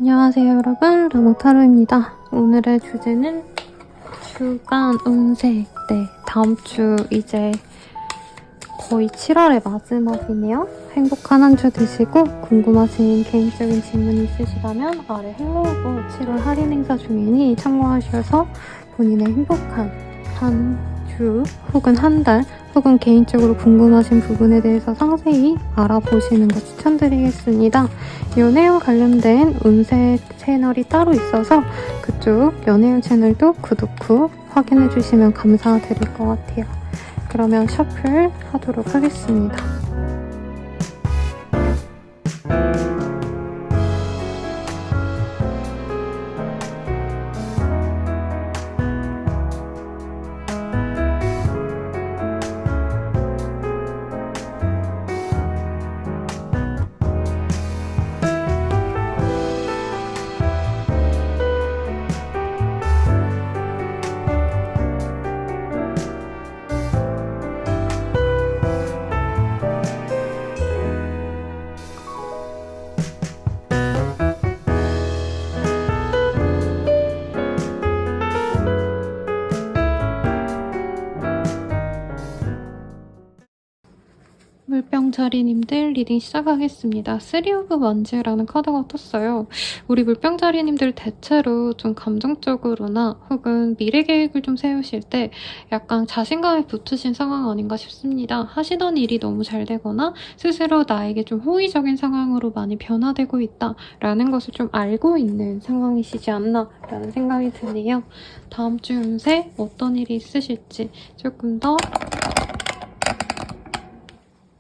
안녕하세요 여러분, 라몽타로입니다. 오늘의 주제는 주간 운세. 다음 주 이제 거의 7월의 마지막이네요. 행복한 한 주 되시고 궁금하신 개인적인 질문이 있으시다면 아래 헬로우고 7월 할인 행사 중이니 참고하셔서 본인의 행복한 한 주 혹은 한 달 혹은 개인적으로 궁금하신 부분에 대해서 상세히 알아보시는 거 추천드리겠습니다. 연애운 관련된 운세 채널이 따로 있어서 그쪽 연애운 채널도 구독 후 확인해 주시면 감사드릴 것 같아요. 그러면 셔플 하도록 하겠습니다. 물병자리님들 리딩 시작하겠습니다. 3 of Wands라는 카드가 떴어요. 우리 물병자리님들 대체로 좀 감정적으로나 혹은 미래 계획을 좀 세우실 때 약간 자신감에 붙으신 상황 아닌가 싶습니다. 하시던 일이 너무 잘 되거나 스스로 나에게 좀 호의적인 상황으로 많이 변화되고 있다라는 것을 좀 알고 있는 상황이시지 않나 라는 생각이 드네요. 다음 주 운세 어떤 일이 있으실지 조금 더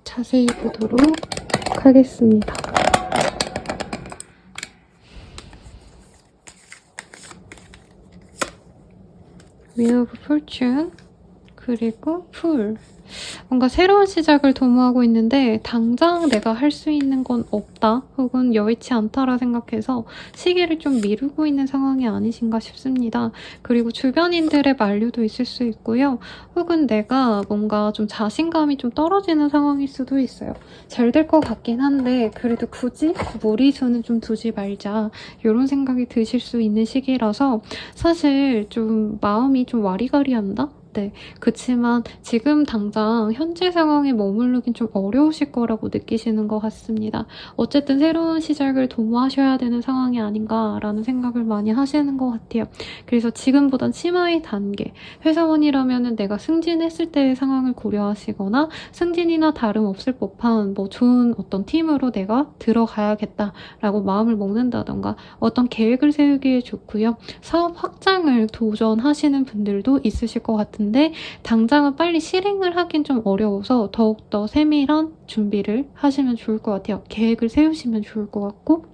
자세히 보도록 하겠습니다. Wheel of Fortune 그리고 풀. 뭔가 새로운 시작을 도모하고 있는데 당장 내가 할 수 있는 건 없다 혹은 여의치 않다라 생각해서 시기를 좀 미루고 있는 상황이 아니신가 싶습니다. 그리고 주변인들의 만류도 있을 수 있고요. 혹은 내가 뭔가 좀 자신감이 좀 떨어지는 상황일 수도 있어요. 잘 될 것 같긴 한데 그래도 굳이 무리수는 좀 두지 말자 이런 생각이 드실 수 있는 시기라서 사실 좀 마음이 좀 와리가리한다? 그치만 지금 당장 현재 상황에 머무르긴 좀 어려우실 거라고 느끼시는 것 같습니다. 어쨌든 새로운 시작을 도모하셔야 되는 상황이 아닌가라는 생각을 많이 하시는 것 같아요. 그래서 지금보단 치마의 단계, 회사원이라면 내가 승진했을 때의 상황을 고려하시거나 승진이나 다름없을 법한 뭐 좋은 어떤 팀으로 내가 들어가야겠다라고 마음을 먹는다던가 어떤 계획을 세우기에 좋고요. 사업 확장을 도전하시는 분들도 있으실 것 같은데 당장은 빨리 실행을 하긴 좀 어려워서 더욱더 세밀한 준비를 하시면 좋을 것 같아요. 계획을 세우시면 좋을 것 같고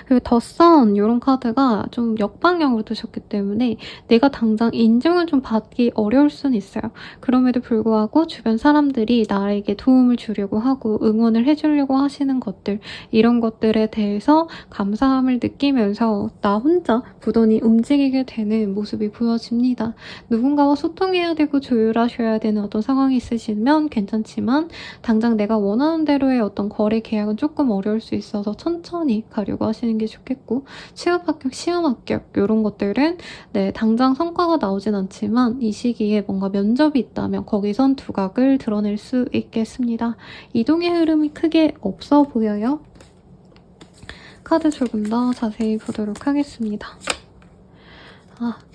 그리고 더선 이런 카드가 좀 역방향으로 뜨셨기 때문에 내가 당장 인정을 좀 받기 어려울 수는 있어요. 그럼에도 불구하고 주변 사람들이 나에게 도움을 주려고 하고 응원을 해주려고 하시는 것들 이런 것들에 대해서 감사함을 느끼면서 나 혼자 부단히 움직이게 되는 모습이 보여집니다. 누군가와 소통해야 되고 조율하셔야 되는 어떤 상황이 있으시면 괜찮지만 당장 내가 원하는 대로의 어떤 거래 계약은 조금 어려울 수 있어서 천천히 가려고 하시는 게 좋겠고 취업 합격, 시험 합격 이런 것들은 당장 성과가 나오진 않지만 이 시기에 뭔가 면접이 있다면 거기선 두각을 드러낼 수 있겠습니다. 이동의 흐름이 크게 없어 보여요. 카드 조금 더 자세히 보도록 하겠습니다.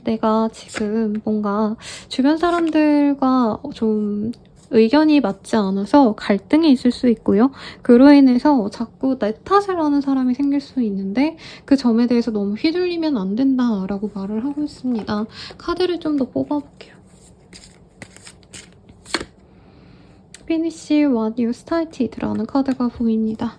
내가 지금 뭔가 주변 사람들과 좀 의견이 맞지 않아서 갈등이 있을 수 있고요. 그로 인해서 자꾸 내 탓을 하는 사람이 생길 수 있는데 그 점에 대해서 너무 휘둘리면 안 된다라고 말을 하고 있습니다. 카드를 좀 더 뽑아볼게요. Finish what you started라는 카드가 보입니다.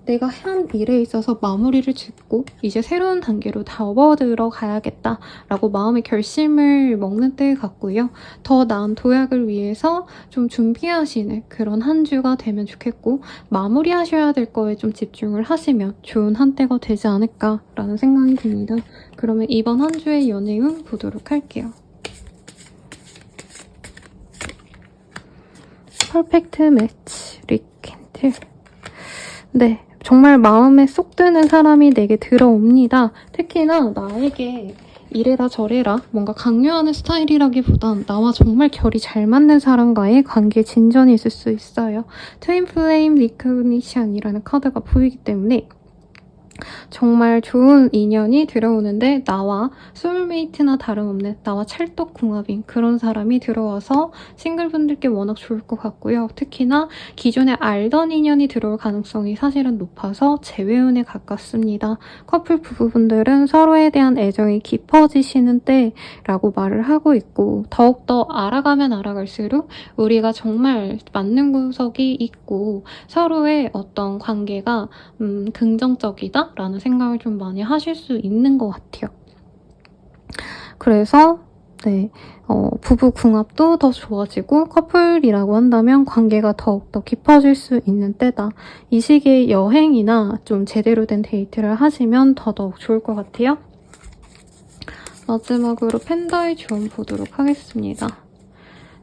내가 한 일에 있어서 마무리를 짓고 이제 새로운 단계로 접어들어 가야겠다라고 마음의 결심을 먹는 때 같고요. 더 나은 도약을 위해서 좀 준비하시는 그런 한 주가 되면 좋겠고 마무리하셔야 될 거에 좀 집중을 하시면 좋은 한때가 되지 않을까라는 생각이 듭니다. 그러면 이번 한 주의 연애운 보도록 할게요. 퍼펙트 매치 리켄틀 정말 마음에 쏙 드는 사람이 내게 들어옵니다. 특히나 나에게 이래라 저래라 뭔가 강요하는 스타일이라기보단 나와 정말 결이 잘 맞는 사람과의 관계 진전이 있을 수 있어요. 트윈 플레임 리커그니션이라는 카드가 보이기 때문에 정말 좋은 인연이 들어오는데 나와 소울메이트나 다름없는 나와 찰떡궁합인 그런 사람이 들어와서 싱글분들께 워낙 좋을 것 같고요. 특히나 기존에 알던 인연이 들어올 가능성이 사실은 높아서 재회운에 가깝습니다. 커플 부부분들은 서로에 대한 애정이 깊어지시는 때라고 말을 하고 있고 더욱더 알아가면 알아갈수록 우리가 정말 맞는 구석이 있고 서로의 어떤 관계가 긍정적이다? 라는 생각을 좀 많이 하실 수 있는 것 같아요. 그래서 네, 부부 궁합도 더 좋아지고 커플이라고 한다면 관계가 더욱더 깊어질 수 있는 때다. 이 시기에 여행이나 좀 제대로 된 데이트를 하시면 더더욱 좋을 것 같아요. 마지막으로 팬더의 조언 보도록 하겠습니다.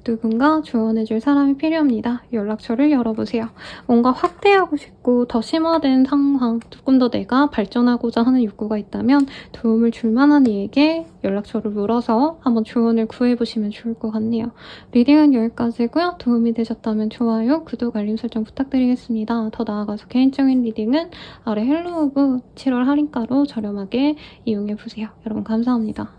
누군가 조언해줄 사람이 필요합니다. 연락처를 열어보세요. 뭔가 확대하고 싶고 더 심화된 상황, 조금 더 내가 발전하고자 하는 욕구가 있다면 도움을 줄 만한 이에게 연락처를 물어서 한번 조언을 구해보시면 좋을 것 같네요. 리딩은 여기까지고요. 도움이 되셨다면 좋아요, 구독, 알림 설정 부탁드리겠습니다. 더 나아가서 개인적인 리딩은 아래 헬로우브 7월 할인가로 저렴하게 이용해보세요. 여러분 감사합니다.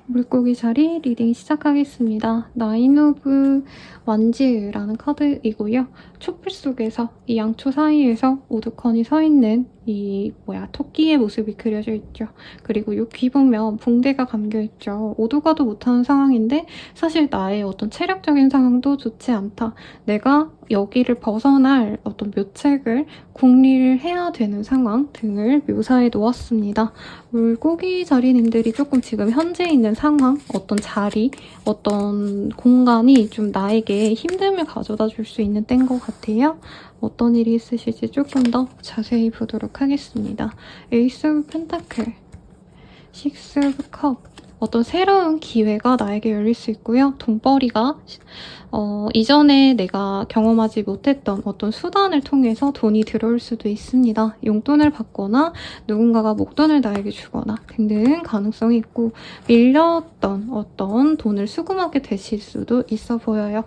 물고기 자리 리딩 시작하겠습니다. 나인 오브 완즈라는 카드이고요. 촛불 속에서 이 양초 사이에서 오두컨이 서 있는 이 토끼의 모습이 그려져 있죠. 그리고 이 귀 보면 붕대가 감겨있죠. 오도 가도 못하는 상황인데 사실 나의 어떤 체력적인 상황도 좋지 않다. 내가 여기를 벗어날 어떤 묘책을 궁리를 해야 되는 상황 등을 묘사해 놓았습니다. 물고기 자리님들이 조금 지금 현재 있는 상황, 어떤 자리, 어떤 공간이 좀 나에게 힘듦을 가져다 줄 수 있는 때인 것 같아요. 어떤 일이 있으실지 조금 더 자세히 보도록 하겠습니다. 에이스 오브 펜타클, 식스 오브 컵, 어떤 새로운 기회가 나에게 열릴 수 있고요. 돈벌이가 이전에 내가 경험하지 못했던 어떤 수단을 통해서 돈이 들어올 수도 있습니다. 용돈을 받거나 누군가가 목돈을 나에게 주거나 등등 가능성이 있고, 밀렸던 어떤 돈을 수금하게 되실 수도 있어 보여요.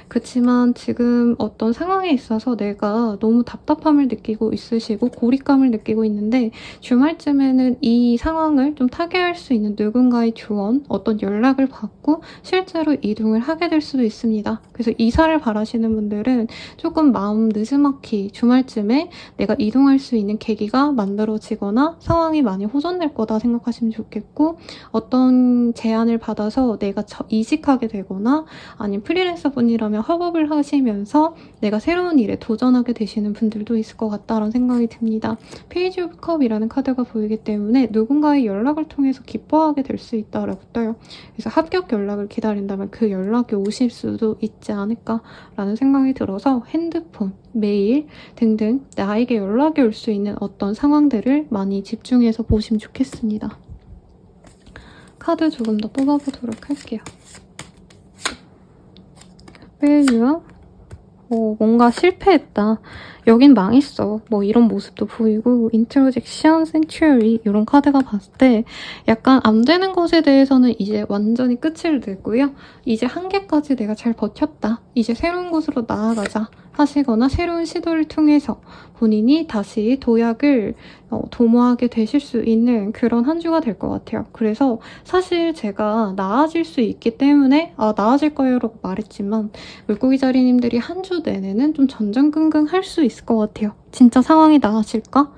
그치만 지금 어떤 상황에 있어서 내가 너무 답답함을 느끼고 있으시고 고립감을 느끼고 있는데, 주말쯤에는 이 상황을 좀 타개할 수 있는 누군가의 조언, 어떤 연락을 받고 실제로 이동을 하게 될 수도 있습니다. 그래서 이사를 바라시는 분들은 조금 마음 느지막이 주말쯤에 내가 이동할 수 있는 계기가 만들어지거나 상황이 많이 호전될 거다 생각하시면 좋겠고, 어떤 제안을 받아서 내가 이직하게 되거나 아니면 프리랜서 분이라면 협업을 하시면서 내가 새로운 일에 도전하게 되시는 분들도 있을 것 같다라는 생각이 듭니다. 페이지 오브 컵이라는 카드가 보이기 때문에 누군가의 연락을 통해서 기뻐하게 될 수 있다라고 떠요. 그래서 합격 연락을 기다린다면 그 연락이 오실 수도 있지 않을까라는 생각이 들어서 핸드폰, 메일 등등 나에게 연락이 올 수 있는 어떤 상황들을 많이 집중해서 보시면 좋겠습니다. 카드 조금 더 뽑아보도록 할게요. 페이지와 뭔가 실패했다, 여긴 망했어, 뭐 이런 모습도 보이고, 인트로젝션, 센츄어리 이런 카드가 봤을 때 약간 안 되는 것에 대해서는 이제 완전히 끝을 내고요. 이제 한계까지 내가 잘 버텼다, 이제 새로운 곳으로 나아가자 하시거나 새로운 시도를 통해서 본인이 다시 도약을 도모하게 되실 수 있는 그런 한 주가 될 것 같아요. 그래서 사실 제가 나아질 수 있기 때문에 나아질 거예요 라고 말했지만, 물고기 자리님들이 한 주 내내는 좀 전전긍긍 할 수 있을 것 같아요. 진짜 상황이 나아질까?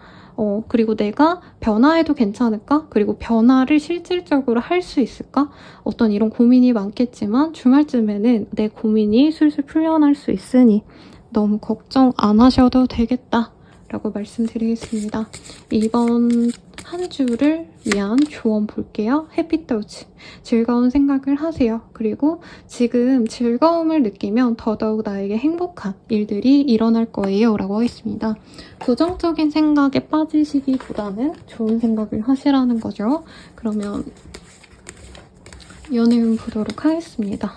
그리고 내가 변화해도 괜찮을까? 그리고 변화를 실질적으로 할 수 있을까? 어떤 이런 고민이 많겠지만 주말쯤에는 내 고민이 술술 풀려날 수 있으니 너무 걱정 안 하셔도 되겠다 라고 말씀드리겠습니다. 이번 한 주를 위한 조언 볼게요. 해피터치, 즐거운 생각을 하세요. 그리고 지금 즐거움을 느끼면 더더욱 나에게 행복한 일들이 일어날 거예요 라고 하겠습니다. 부정적인 생각에 빠지시기보다는 좋은 생각을 하시라는 거죠. 그러면 연애운 보도록 하겠습니다.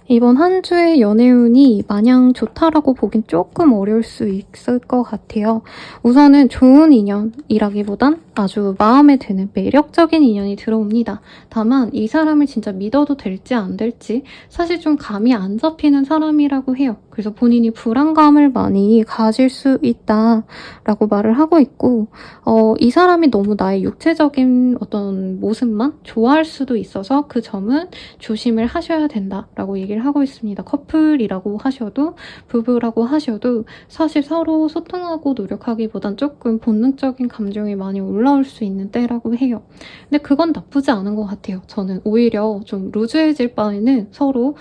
이번 한 주의 연애운이 마냥 좋다라고 보긴 조금 어려울 수 있을 것 같아요. 우선은 좋은 인연이라기보단 아주 마음에 드는 매력적인 인연이 들어옵니다. 다만 이 사람을 진짜 믿어도 될지 안 될지 사실 좀 감이 안 잡히는 사람이라고 해요. 그래서 본인이 불안감을 많이 가질 수 있다라고 말을 하고 있고, 이 사람이 너무 나의 육체적인 어떤 모습만 좋아할 수도 있어서 그 점은 조심을 하셔야 된다라고 얘기를 하고 있습니다. 커플이라고 하셔도 부부라고 하셔도 사실 서로 소통하고 노력하기보단 조금 본능적인 감정이 많이 올라올 수 있는 때라고 해요. 근데 그건 나쁘지 않은 것 같아요. 저는 오히려 좀 루즈해질 바에는 서로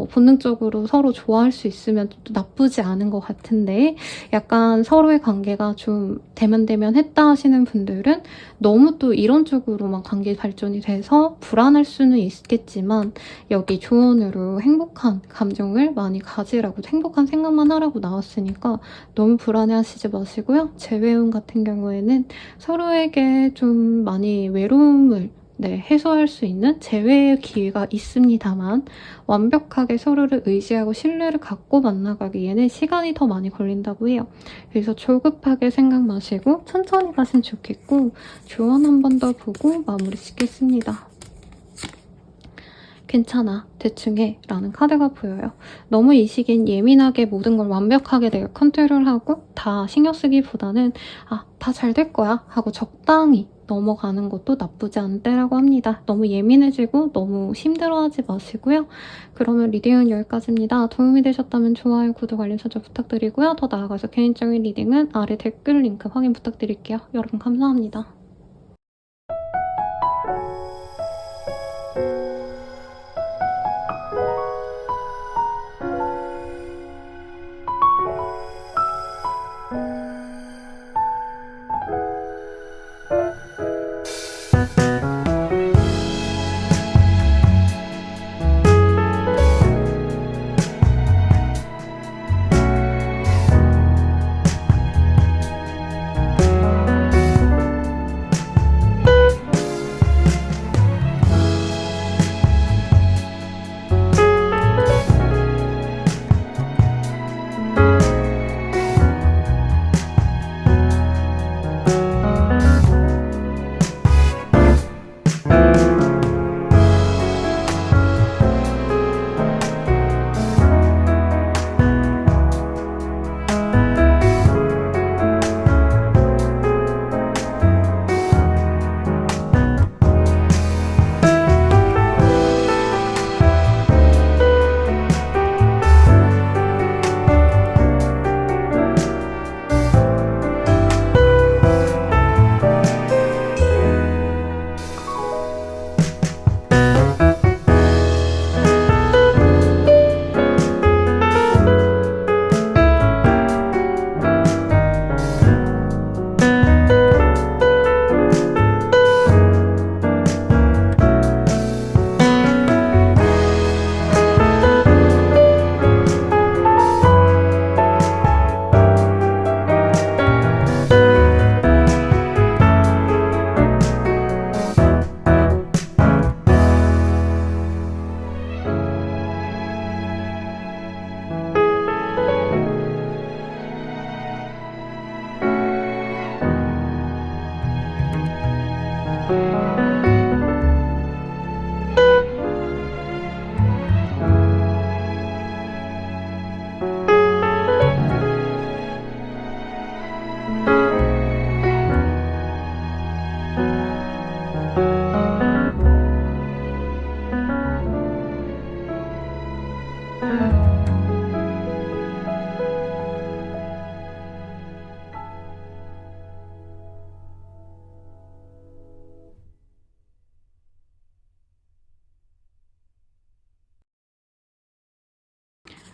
본능적으로 서로 좋아할 수 있으면 나쁘지 않은 것 같은데, 약간 서로의 관계가 좀 대면대면했다 하시는 분들은 너무 또 이런 쪽으로만 관계 발전이 돼서 불안할 수는 있겠지만, 여기 조언으로 행복한 감정을 많이 가지라고, 행복한 생각만 하라고 나왔으니까 너무 불안해하시지 마시고요. 재회운 같은 경우에는 서로에게 좀 많이 외로움을 해소할 수 있는 재회의 기회가 있습니다만, 완벽하게 서로를 의지하고 신뢰를 갖고 만나가기에는 시간이 더 많이 걸린다고 해요. 그래서 조급하게 생각 마시고 천천히 가시면 좋겠고, 조언 한 번 더 보고 마무리 짓겠습니다. 괜찮아, 대충 해 라는 카드가 보여요. 너무 이 시기엔 예민하게 모든 걸 완벽하게 내가 컨트롤하고 다 신경 쓰기보다는 다 잘 될 거야 하고 적당히 넘어가는 것도 나쁘지 않은 때라고 합니다. 너무 예민해지고 너무 힘들어하지 마시고요. 그러면 리딩은 여기까지입니다. 도움이 되셨다면 좋아요, 구독, 알림 설정 부탁드리고요. 더 나아가서 개인적인 리딩은 아래 댓글 링크 확인 부탁드릴게요. 여러분 감사합니다.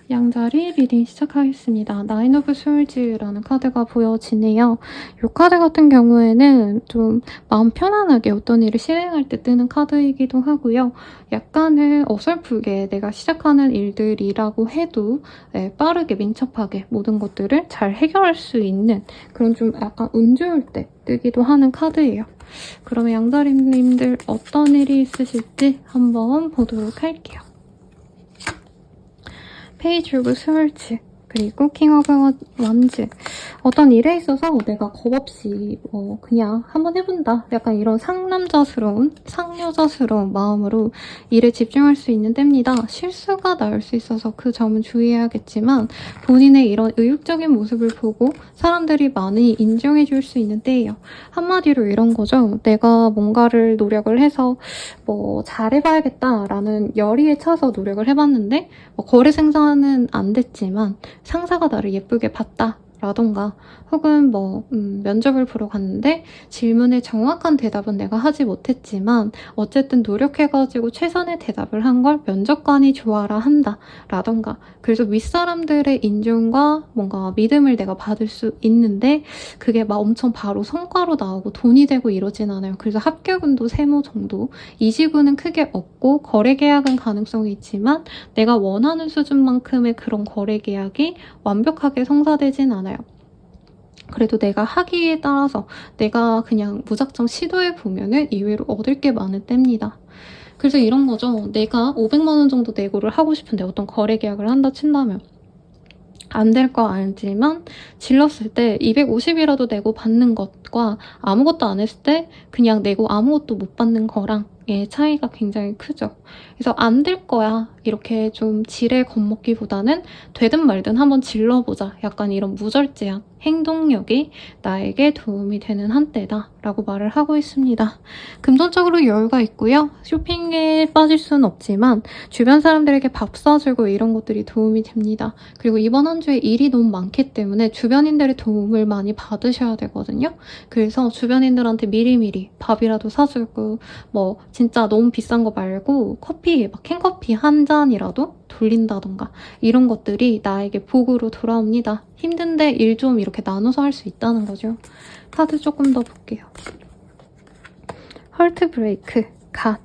양자리 리딩 시작하겠습니다. 나인 오브 스월즈라는 카드가 보여지네요. 이 카드 같은 경우에는 좀 마음 편안하게 어떤 일을 실행할 때 뜨는 카드이기도 하고요. 약간은 어설프게 내가 시작하는 일들이라고 해도 빠르게 민첩하게 모든 것들을 잘 해결할 수 있는 그런 좀 약간 운 좋을 때 뜨기도 하는 카드예요. 그러면 양자리님들 어떤 일이 있으실지 한번 보도록 할게요. 페이지 오브 스월즈 그리고 킹 오브 완즈. 어떤 일에 있어서 내가 겁없이 그냥 한번 해본다. 약간 이런 상남자스러운, 상여자스러운 마음으로 일에 집중할 수 있는 때입니다. 실수가 나올 수 있어서 그 점은 주의해야겠지만 본인의 이런 의욕적인 모습을 보고 사람들이 많이 인정해줄 수 있는 때예요. 한마디로 이런 거죠. 내가 뭔가를 노력을 해서 잘해봐야겠다라는 열의에 차서 노력을 해봤는데 거래 생산은 안 됐지만 상사가 나를 예쁘게 봤다 라던가 혹은 면접을 보러 갔는데 질문에 정확한 대답은 내가 하지 못했지만 어쨌든 노력해가지고 최선의 대답을 한 걸 면접관이 좋아라 한다 라던가 그래서 윗사람들의 인정과 뭔가 믿음을 내가 받을 수 있는데 그게 막 엄청 바로 성과로 나오고 돈이 되고 이러진 않아요. 그래서 합격운도 세모 정도 이직운은 크게 없고 거래 계약은 가능성이 있지만 내가 원하는 수준만큼의 그런 거래 계약이 완벽하게 성사되진 않아요. 그래도 내가 하기에 따라서 내가 그냥 무작정 시도해보면은 이외로 얻을 게 많은 때입니다. 그래서 이런 거죠. 내가 500만 원 정도 내고를 하고 싶은데 어떤 거래 계약을 한다 친다면 안 될 거 알지만 질렀을 때 250이라도 내고 받는 것과 아무것도 안 했을 때 그냥 내고 아무것도 못 받는 거랑의 차이가 굉장히 크죠. 그래서 안 될 거야 이렇게 좀 지레 겁먹기보다는 되든 말든 한번 질러보자. 약간 이런 무절제한 행동력이 나에게 도움이 되는 한때다 라고 말을 하고 있습니다. 금전적으로 여유가 있고요. 쇼핑에 빠질 수는 없지만 주변 사람들에게 밥 사주고 이런 것들이 도움이 됩니다. 그리고 이번 한 주에 일이 너무 많기 때문에 주변인들의 도움을 많이 받으셔야 되거든요. 그래서 주변인들한테 미리미리 밥이라도 사주고 진짜 너무 비싼 거 말고 커피, 캔커피 한 잔이라도 돌린다던가 이런 것들이 나에게 복으로 돌아옵니다. 힘든데 일 좀 이렇게 나눠서 할 수 있다는 거죠. 카드 조금 더 볼게요. 헐트 브레이크, 갓.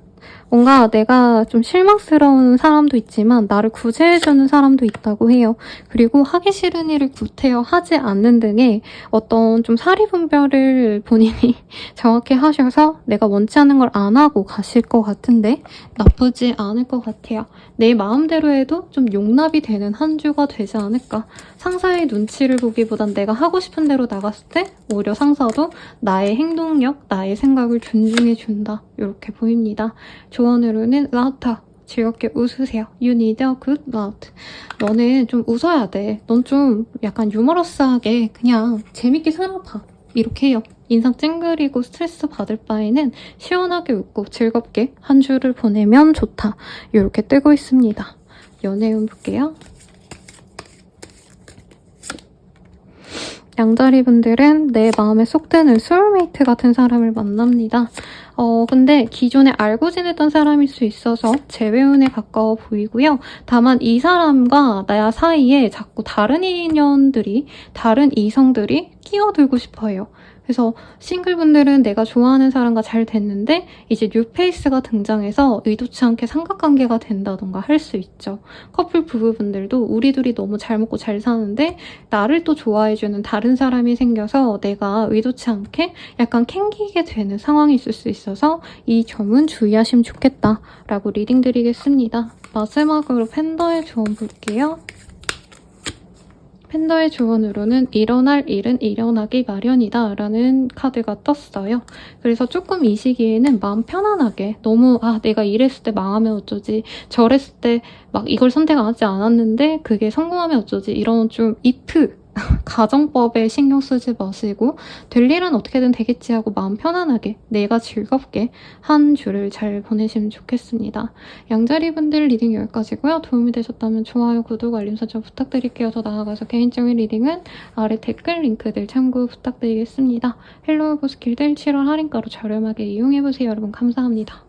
뭔가 내가 좀 실망스러운 사람도 있지만 나를 구제해주는 사람도 있다고 해요. 그리고 하기 싫은 일을 구태여 하지 않는 등의 어떤 좀 사리분별을 본인이 정확히 하셔서 내가 원치 않는 걸 안 하고 가실 것 같은데 나쁘지 않을 것 같아요. 내 마음대로 해도 좀 용납이 되는 한 주가 되지 않을까. 상사의 눈치를 보기보단 내가 하고 싶은 대로 나갔을 때 오히려 상사도 나의 행동력, 나의 생각을 존중해준다. 이렇게 보입니다. 조언으로는 라우터 즐겁게 웃으세요. You need a good laugh. 너는 좀 웃어야 돼. 넌 좀 약간 유머러스하게 그냥 재밌게 살아봐. 이렇게 해요. 인상 찡그리고 스트레스 받을 바에는 시원하게 웃고 즐겁게 한 주를 보내면 좋다. 이렇게 뜨고 있습니다. 연애운 볼게요. 양자리 분들은 내 마음에 쏙 드는 소울메이트 같은 사람을 만납니다. 근데 기존에 알고 지냈던 사람일 수 있어서 재회운에 가까워 보이고요. 다만 이 사람과 나 사이에 자꾸 다른 인연들이, 다른 이성들이 끼어들고 싶어 해요. 그래서 싱글분들은 내가 좋아하는 사람과 잘 됐는데 이제 뉴페이스가 등장해서 의도치 않게 삼각관계가 된다던가 할 수 있죠. 커플 부부분들도 우리 둘이 너무 잘 먹고 잘 사는데 나를 또 좋아해주는 다른 사람이 생겨서 내가 의도치 않게 약간 캥기게 되는 상황이 있을 수 있어서 이 점은 주의하시면 좋겠다라고 리딩 드리겠습니다. 마지막으로 팬더의 조언 볼게요. 팬더의 조언으로는 일어날 일은 일어나기 마련이다 라는 카드가 떴어요. 그래서 조금 이 시기에는 마음 편안하게 너무 내가 이랬을 때 망하면 어쩌지 저랬을 때 막 이걸 선택하지 않았는데 그게 성공하면 어쩌지 이런 좀 if 가정법에 신경 쓰지 마시고 될 일은 어떻게든 되겠지 하고 마음 편안하게 내가 즐겁게 한 주를 잘 보내시면 좋겠습니다. 양자리 분들 리딩 여기까지고요. 도움이 되셨다면 좋아요, 구독, 알림 설정 부탁드릴게요. 더 나아가서 개인적인 리딩은 아래 댓글 링크들 참고 부탁드리겠습니다. 헬로우 보스킬들 7월 할인가로 저렴하게 이용해보세요. 여러분 감사합니다.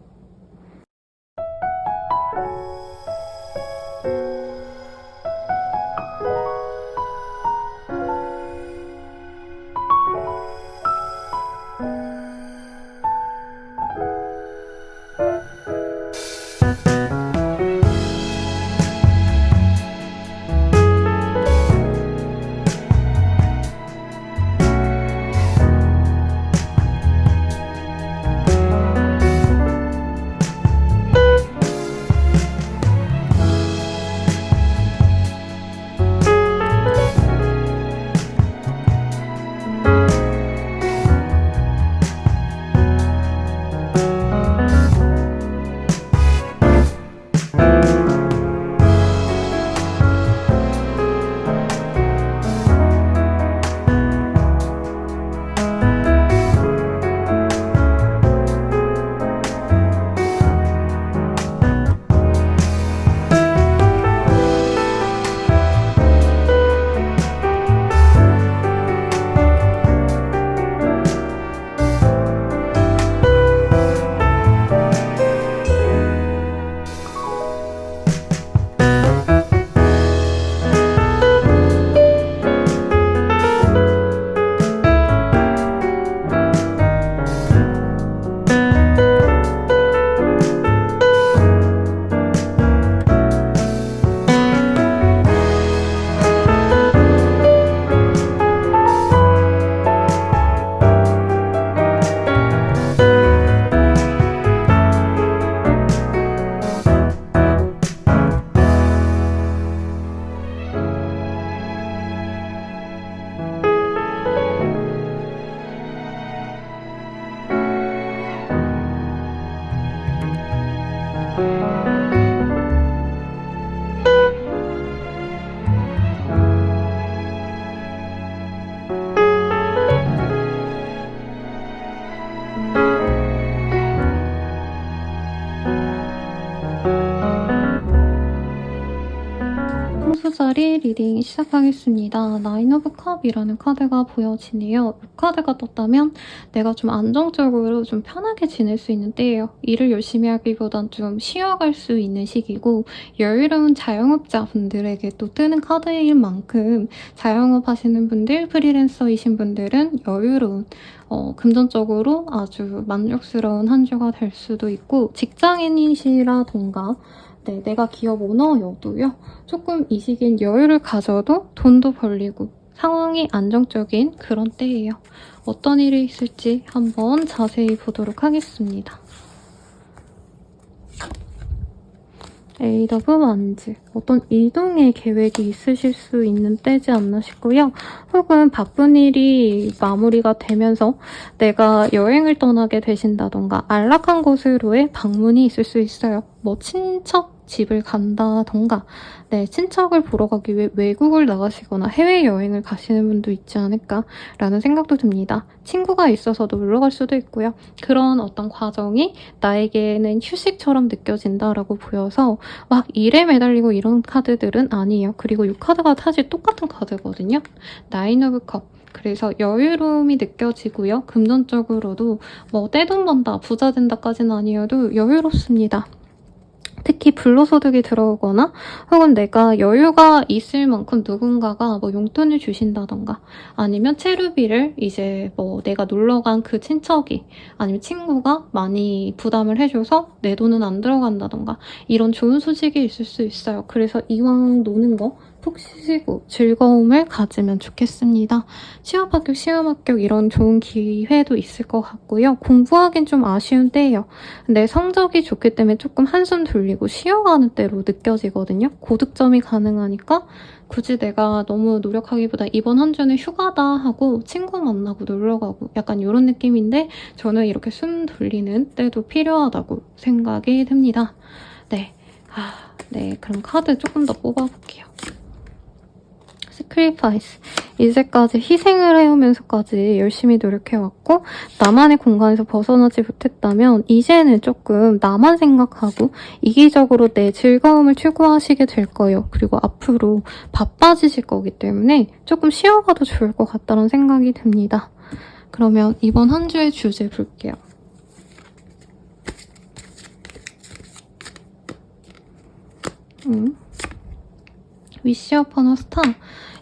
황소자리 리딩 시작하겠습니다. 나인 오브 컵이라는 카드가 보여지네요. 이 카드가 떴다면 내가 좀 안정적으로 좀 편하게 지낼 수 있는 때예요. 일을 열심히 하기보단 좀 쉬어갈 수 있는 시기고 여유로운 자영업자분들에게 또 뜨는 카드일 만큼 자영업 하시는 분들, 프리랜서이신 분들은 여유로운 금전적으로 아주 만족스러운 한 주가 될 수도 있고 직장인이시라던가 네, 내가 기업 오너여도요. 조금 이 시기엔 여유를 가져도 돈도 벌리고 상황이 안정적인 그런 때예요. 어떤 일이 있을지 한번 자세히 보도록 하겠습니다. 에잇 오브 원즈. 어떤 이동의 계획이 있으실 수 있는 때지 않나 싶고요. 혹은 바쁜 일이 마무리가 되면서 내가 여행을 떠나게 되신다던가 안락한 곳으로의 방문이 있을 수 있어요. 뭐 친척 집을 간다던가 네, 친척을 보러 가기 위해 외국을 나가시거나 해외여행을 가시는 분도 있지 않을까라는 생각도 듭니다. 친구가 있어서도 놀러 갈 수도 있고요. 그런 어떤 과정이 나에게는 휴식처럼 느껴진다라고 보여서 막 일에 매달리고 이런 카드들은 아니에요. 그리고 이 카드가 사실 똑같은 카드거든요. 나인 오브 컵. 그래서 여유로움이 느껴지고요. 금전적으로도 뭐 떼돈 번다, 부자 된다까지는 아니어도 여유롭습니다. 특히 불로소득이 들어오거나 혹은 내가 여유가 있을 만큼 누군가가 뭐 용돈을 주신다던가 아니면 체류비를 이제 뭐 내가 놀러간 그 친척이 아니면 친구가 많이 부담을 해줘서 내 돈은 안 들어간다던가 이런 좋은 소식이 있을 수 있어요. 그래서 이왕 노는 거 푹 쉬시고 즐거움을 가지면 좋겠습니다. 시험 합격 이런 좋은 기회도 있을 것 같고요. 공부하긴 좀 아쉬운 때예요. 근데 성적이 좋기 때문에 조금 한숨 돌리고 쉬어가는 때로 느껴지거든요. 고득점이 가능하니까 굳이 내가 너무 노력하기보다 이번 한 주는 휴가다 하고 친구 만나고 놀러가고 약간 이런 느낌인데 저는 이렇게 숨 돌리는 때도 필요하다고 생각이 듭니다. 네, 네, 그럼 카드 조금 더 뽑아볼게요. 스크리파이스. 이제까지 희생을 해오면서까지 열심히 노력해왔고 나만의 공간에서 벗어나지 못했다면 이제는 조금 나만 생각하고 이기적으로 내 즐거움을 추구하시게 될 거예요. 그리고 앞으로 바빠지실 거기 때문에 조금 쉬어가도 좋을 것 같다는 생각이 듭니다. 그러면 이번 한 주의 주제 볼게요. 위시 어폰 어 스타.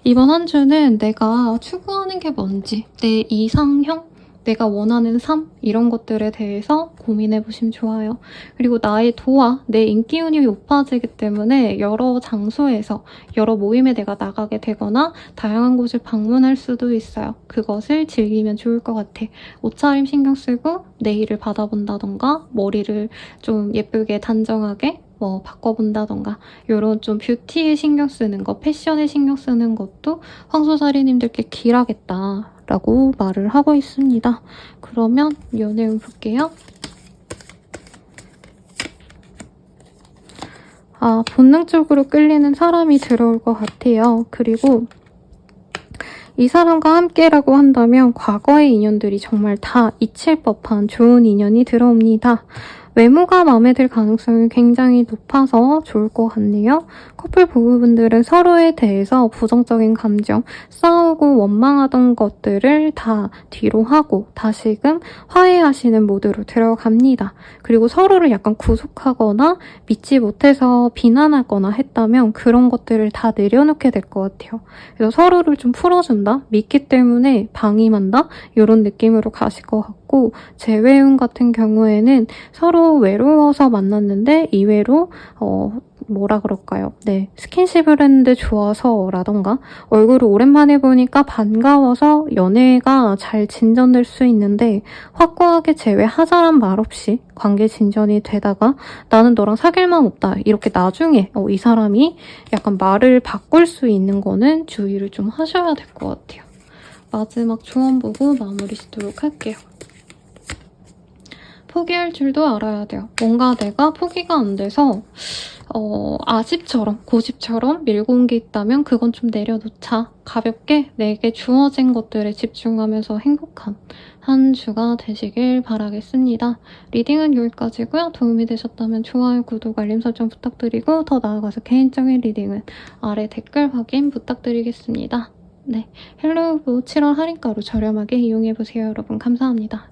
이번 한 주는 내가 추구하는 게 뭔지, 내 이상형, 내가 원하는 삶 이런 것들에 대해서 고민해보시면 좋아요. 그리고 나의 도화, 내 인기운이 높아지기 때문에 여러 장소에서 여러 모임에 내가 나가게 되거나 다양한 곳을 방문할 수도 있어요. 그것을 즐기면 좋을 것 같아. 옷차림 신경 쓰고 네일을 받아본다던가 머리를 좀 예쁘게 단정하게 뭐 바꿔본다던가 이런 좀 뷰티에 신경 쓰는 거, 패션에 신경 쓰는 것도 황소자리님들께 길하겠다라고 말을 하고 있습니다. 그러면 이 내용 볼게요. 본능적으로 끌리는 사람이 들어올 것 같아요. 그리고 이 사람과 함께라고 한다면 과거의 인연들이 정말 다 잊힐 법한 좋은 인연이 들어옵니다. 외모가 마음에 들 가능성이 굉장히 높아서 좋을 것 같네요. 커플 부부분들은 서로에 대해서 부정적인 감정, 싸우고 원망하던 것들을 다 뒤로 하고 다시금 화해하시는 모드로 들어갑니다. 그리고 서로를 약간 구속하거나 믿지 못해서 비난하거나 했다면 그런 것들을 다 내려놓게 될 것 같아요. 그래서 서로를 좀 풀어준다? 믿기 때문에 방임한다? 이런 느낌으로 가실 것 같고 재회운 같은 경우에는 서로 외로워서 만났는데 이외로 뭐라 그럴까요? 네, 스킨십을 했는데 좋아서라던가 얼굴을 오랜만에 보니까 반가워서 연애가 잘 진전될 수 있는데 확고하게 제외하자란 말 없이 관계 진전이 되다가 나는 너랑 사귈 마음 없다 이렇게 나중에 이 사람이 약간 말을 바꿀 수 있는 거는 주의를 좀 하셔야 될 것 같아요. 마지막 조언 보고 마무리 짓도록 할게요. 포기할 줄도 알아야 돼요. 뭔가 내가 포기가 안 돼서 아집처럼 고집처럼 밀고 온 게 있다면 그건 좀 내려놓자. 가볍게 내게 주어진 것들에 집중하면서 행복한 한 주가 되시길 바라겠습니다. 리딩은 여기까지고요. 도움이 되셨다면 좋아요, 구독, 알림 설정 부탁드리고 더 나아가서 개인적인 리딩은 아래 댓글 확인 부탁드리겠습니다. 네, 헬로우브 7월 할인가로 저렴하게 이용해보세요. 여러분 감사합니다.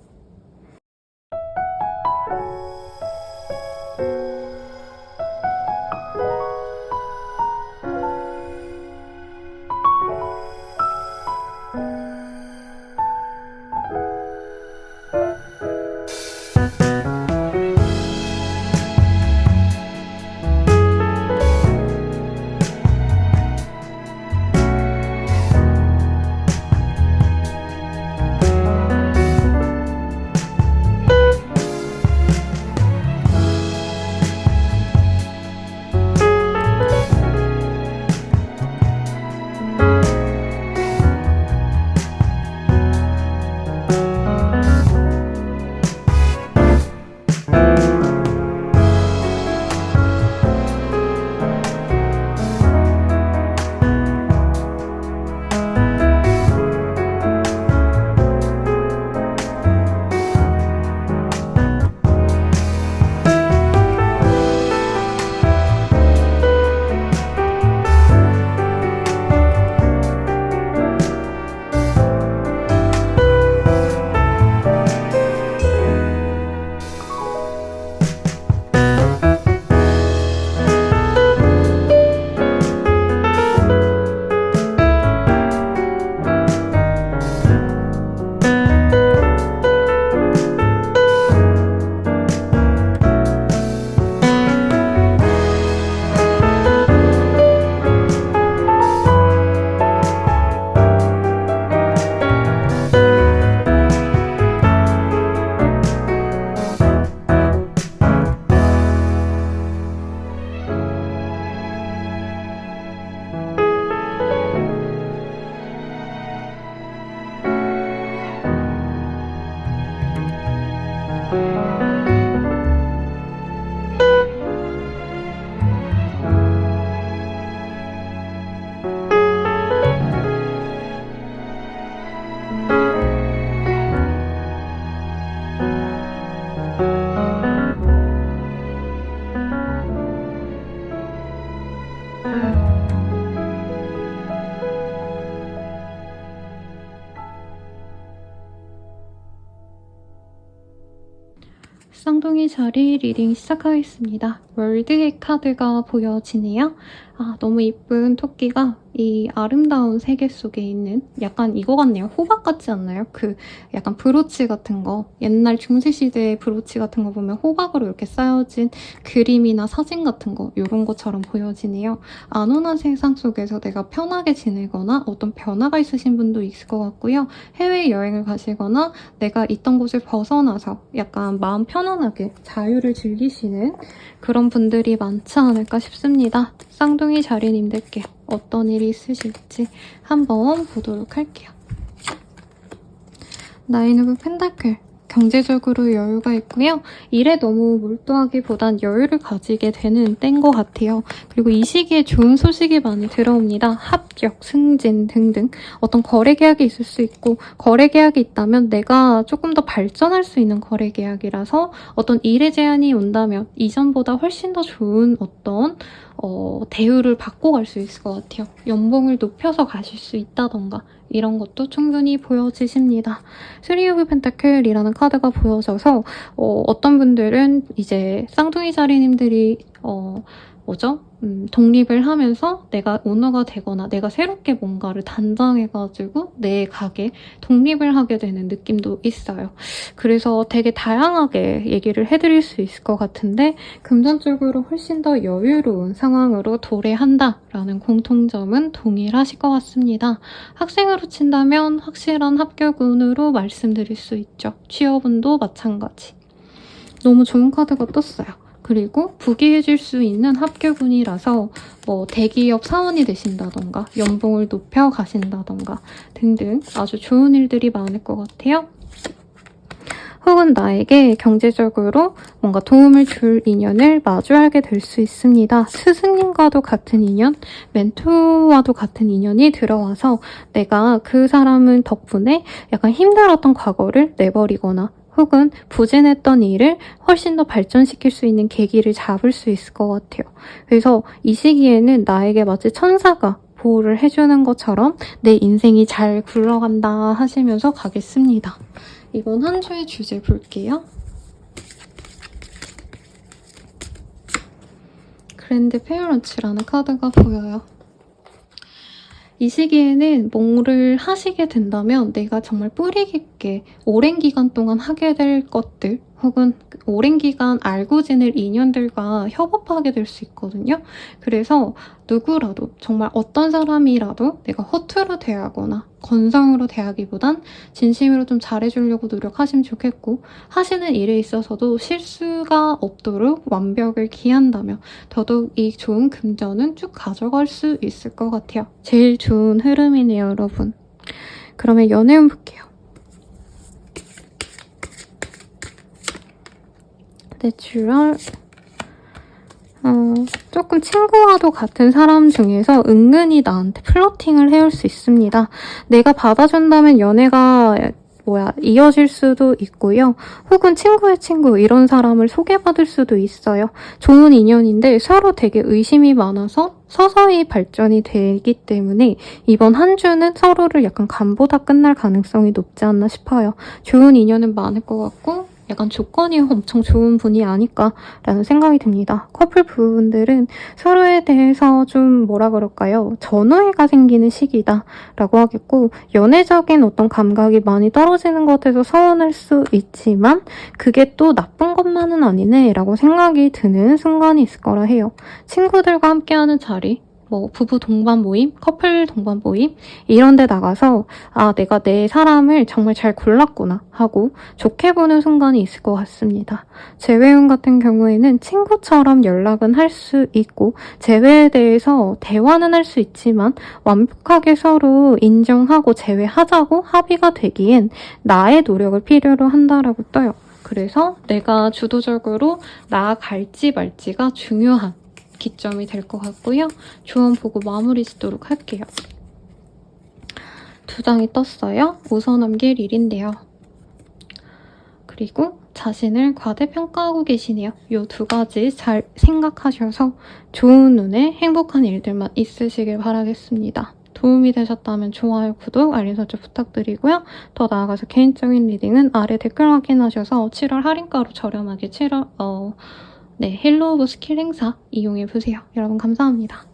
쌍둥이 자리 리딩 시작하겠습니다. 월드의 카드가 보여지네요. 너무 이쁜 토끼가 이 아름다운 세계 속에 있는 약간 이거 같네요. 호박 같지 않나요? 그 약간 브로치 같은 거, 옛날 중세시대의 브로치 같은 거 보면 호박으로 이렇게 쌓여진 그림이나 사진 같은 거 이런 것처럼 보여지네요. 안온한 세상 속에서 내가 편하게 지내거나 어떤 변화가 있으신 분도 있을 것 같고요. 해외여행을 가시거나 내가 있던 곳을 벗어나서 약간 마음 편안하게 자유를 즐기시는 그런 분들이 많지 않을까 싶습니다. 쌍둥이 자리님들께 어떤 일이 있으실지 한번 보도록 할게요. 나인 오브 펜타클. 경제적으로 여유가 있고요. 일에 너무 몰두하기보단 여유를 가지게 되는 때인 것 같아요. 그리고 이 시기에 좋은 소식이 많이 들어옵니다. 합격, 승진 등등 어떤 거래 계약이 있을 수 있고 거래 계약이 있다면 내가 조금 더 발전할 수 있는 거래 계약이라서 어떤 일의 제안이 온다면 이전보다 훨씬 더 좋은 어떤 대우를 받고 갈 수 있을 것 같아요. 연봉을 높여서 가실 수 있다던가 이런 것도 충분히 보여지십니다. 3 오브 펜타클이라는 카드가 보여져서 어떤 분들은 이제 쌍둥이 자리님들이 독립을 하면서 내가 오너가 되거나 내가 새롭게 뭔가를 단장해가지고 내 가게 독립을 하게 되는 느낌도 있어요. 그래서 되게 다양하게 얘기를 해드릴 수 있을 것 같은데 금전적으로 훨씬 더 여유로운 상황으로 도래한다라는 공통점은 동일하실 것 같습니다. 학생으로 친다면 확실한 합격운으로 말씀드릴 수 있죠. 취업운도 마찬가지. 너무 좋은 카드가 떴어요. 그리고 부귀해질 수 있는 합격운이라서 대기업 사원이 되신다던가 연봉을 높여 가신다던가 등등 아주 좋은 일들이 많을 것 같아요. 혹은 나에게 경제적으로 뭔가 도움을 줄 인연을 마주하게 될 수 있습니다. 스승님과도 같은 인연, 멘토와도 같은 인연이 들어와서 내가 그 사람은 덕분에 약간 힘들었던 과거를 내버리거나 혹은 부진했던 일을 훨씬 더 발전시킬 수 있는 계기를 잡을 수 있을 것 같아요. 그래서 이 시기에는 나에게 마치 천사가 보호를 해주는 것처럼 내 인생이 잘 굴러간다 하시면서 가겠습니다. 이번 한 주의 주제 볼게요. 그랜드 페어런츠라는 카드가 보여요. 이 시기에는 뭐를 하시게 된다면 내가 정말 뿌리 깊게 오랜 기간 동안 하게 될 것들 혹은 오랜 기간 알고 지낼 인연들과 협업하게 될 수 있거든요. 그래서 누구라도 정말 어떤 사람이라도 내가 허투루 대하거나 건성으로 대하기보단 진심으로 좀 잘해주려고 노력하시면 좋겠고 하시는 일에 있어서도 실수가 없도록 완벽을 기한다면 더더욱 이 좋은 금전은 쭉 가져갈 수 있을 것 같아요. 제일 좋은 흐름이네요, 여러분. 그러면 연애운 볼게요. 내추럴 조금 친구와도 같은 사람 중에서 은근히 나한테 플러팅을 해올 수 있습니다. 내가 받아준다면 연애가 이어질 수도 있고요. 혹은 친구의 친구 이런 사람을 소개받을 수도 있어요. 좋은 인연인데 서로 되게 의심이 많아서 서서히 발전이 되기 때문에 이번 한 주는 서로를 약간 간보다 끝날 가능성이 높지 않나 싶어요. 좋은 인연은 많을 것 같고 약간 조건이 엄청 좋은 분이 아닐까라는 생각이 듭니다. 커플 부분들은 서로에 대해서 좀 전오해가 생기는 시기다라고 하겠고 연애적인 어떤 감각이 많이 떨어지는 것 같아서 서운할 수 있지만 그게 또 나쁜 것만은 아니네라고 생각이 드는 순간이 있을 거라 해요. 친구들과 함께하는 자리 부부 동반 모임, 커플 동반 모임 이런 데 나가서 내가 내 사람을 정말 잘 골랐구나 하고 좋게 보는 순간이 있을 것 같습니다. 재회운 같은 경우에는 친구처럼 연락은 할 수 있고 재회에 대해서 대화는 할 수 있지만 완벽하게 서로 인정하고 재회하자고 합의가 되기엔 나의 노력을 필요로 한다라고 떠요. 그래서 내가 주도적으로 나아갈지 말지가 중요한 기점이 될 것 같고요. 조언 보고 마무리 짓도록 할게요. 2장이 떴어요. 웃어넘길 일인데요. 그리고 자신을 과대평가하고 계시네요. 이 2가지 잘 생각하셔서 좋은 눈에 행복한 일들만 있으시길 바라겠습니다. 도움이 되셨다면 좋아요, 구독, 알림 설정 부탁드리고요. 더 나아가서 개인적인 리딩은 아래 댓글 확인하셔서 7월 할인가로 저렴하게 헬로 오브 스킬 행사 이용해보세요. 여러분 감사합니다.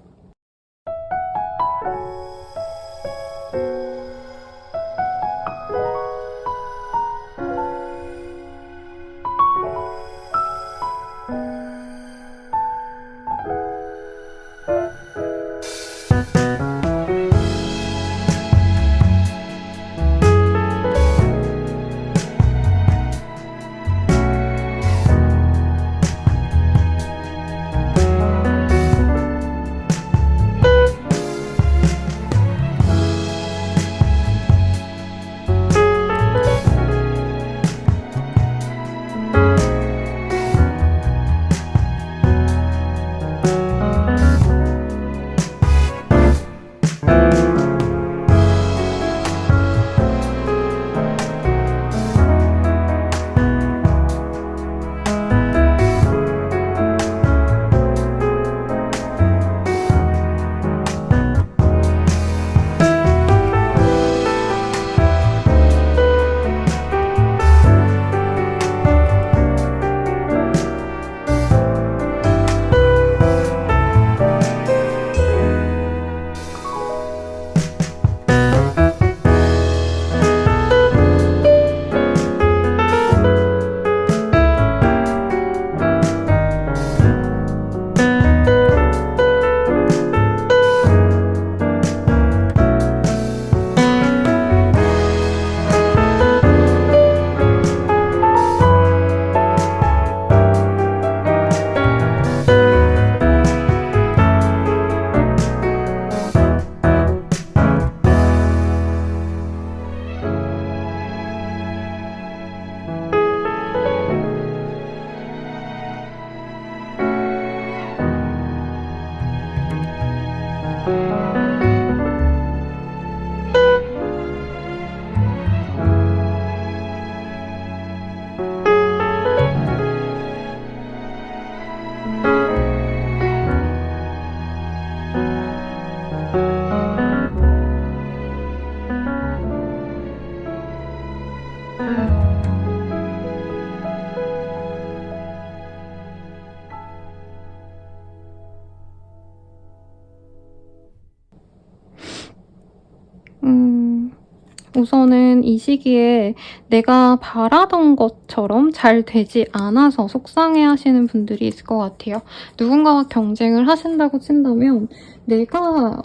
우선은 이 시기에 내가 바라던 것처럼 잘 되지 않아서 속상해하시는 분들이 있을 것 같아요. 누군가와 경쟁을 하신다고 친다면 내가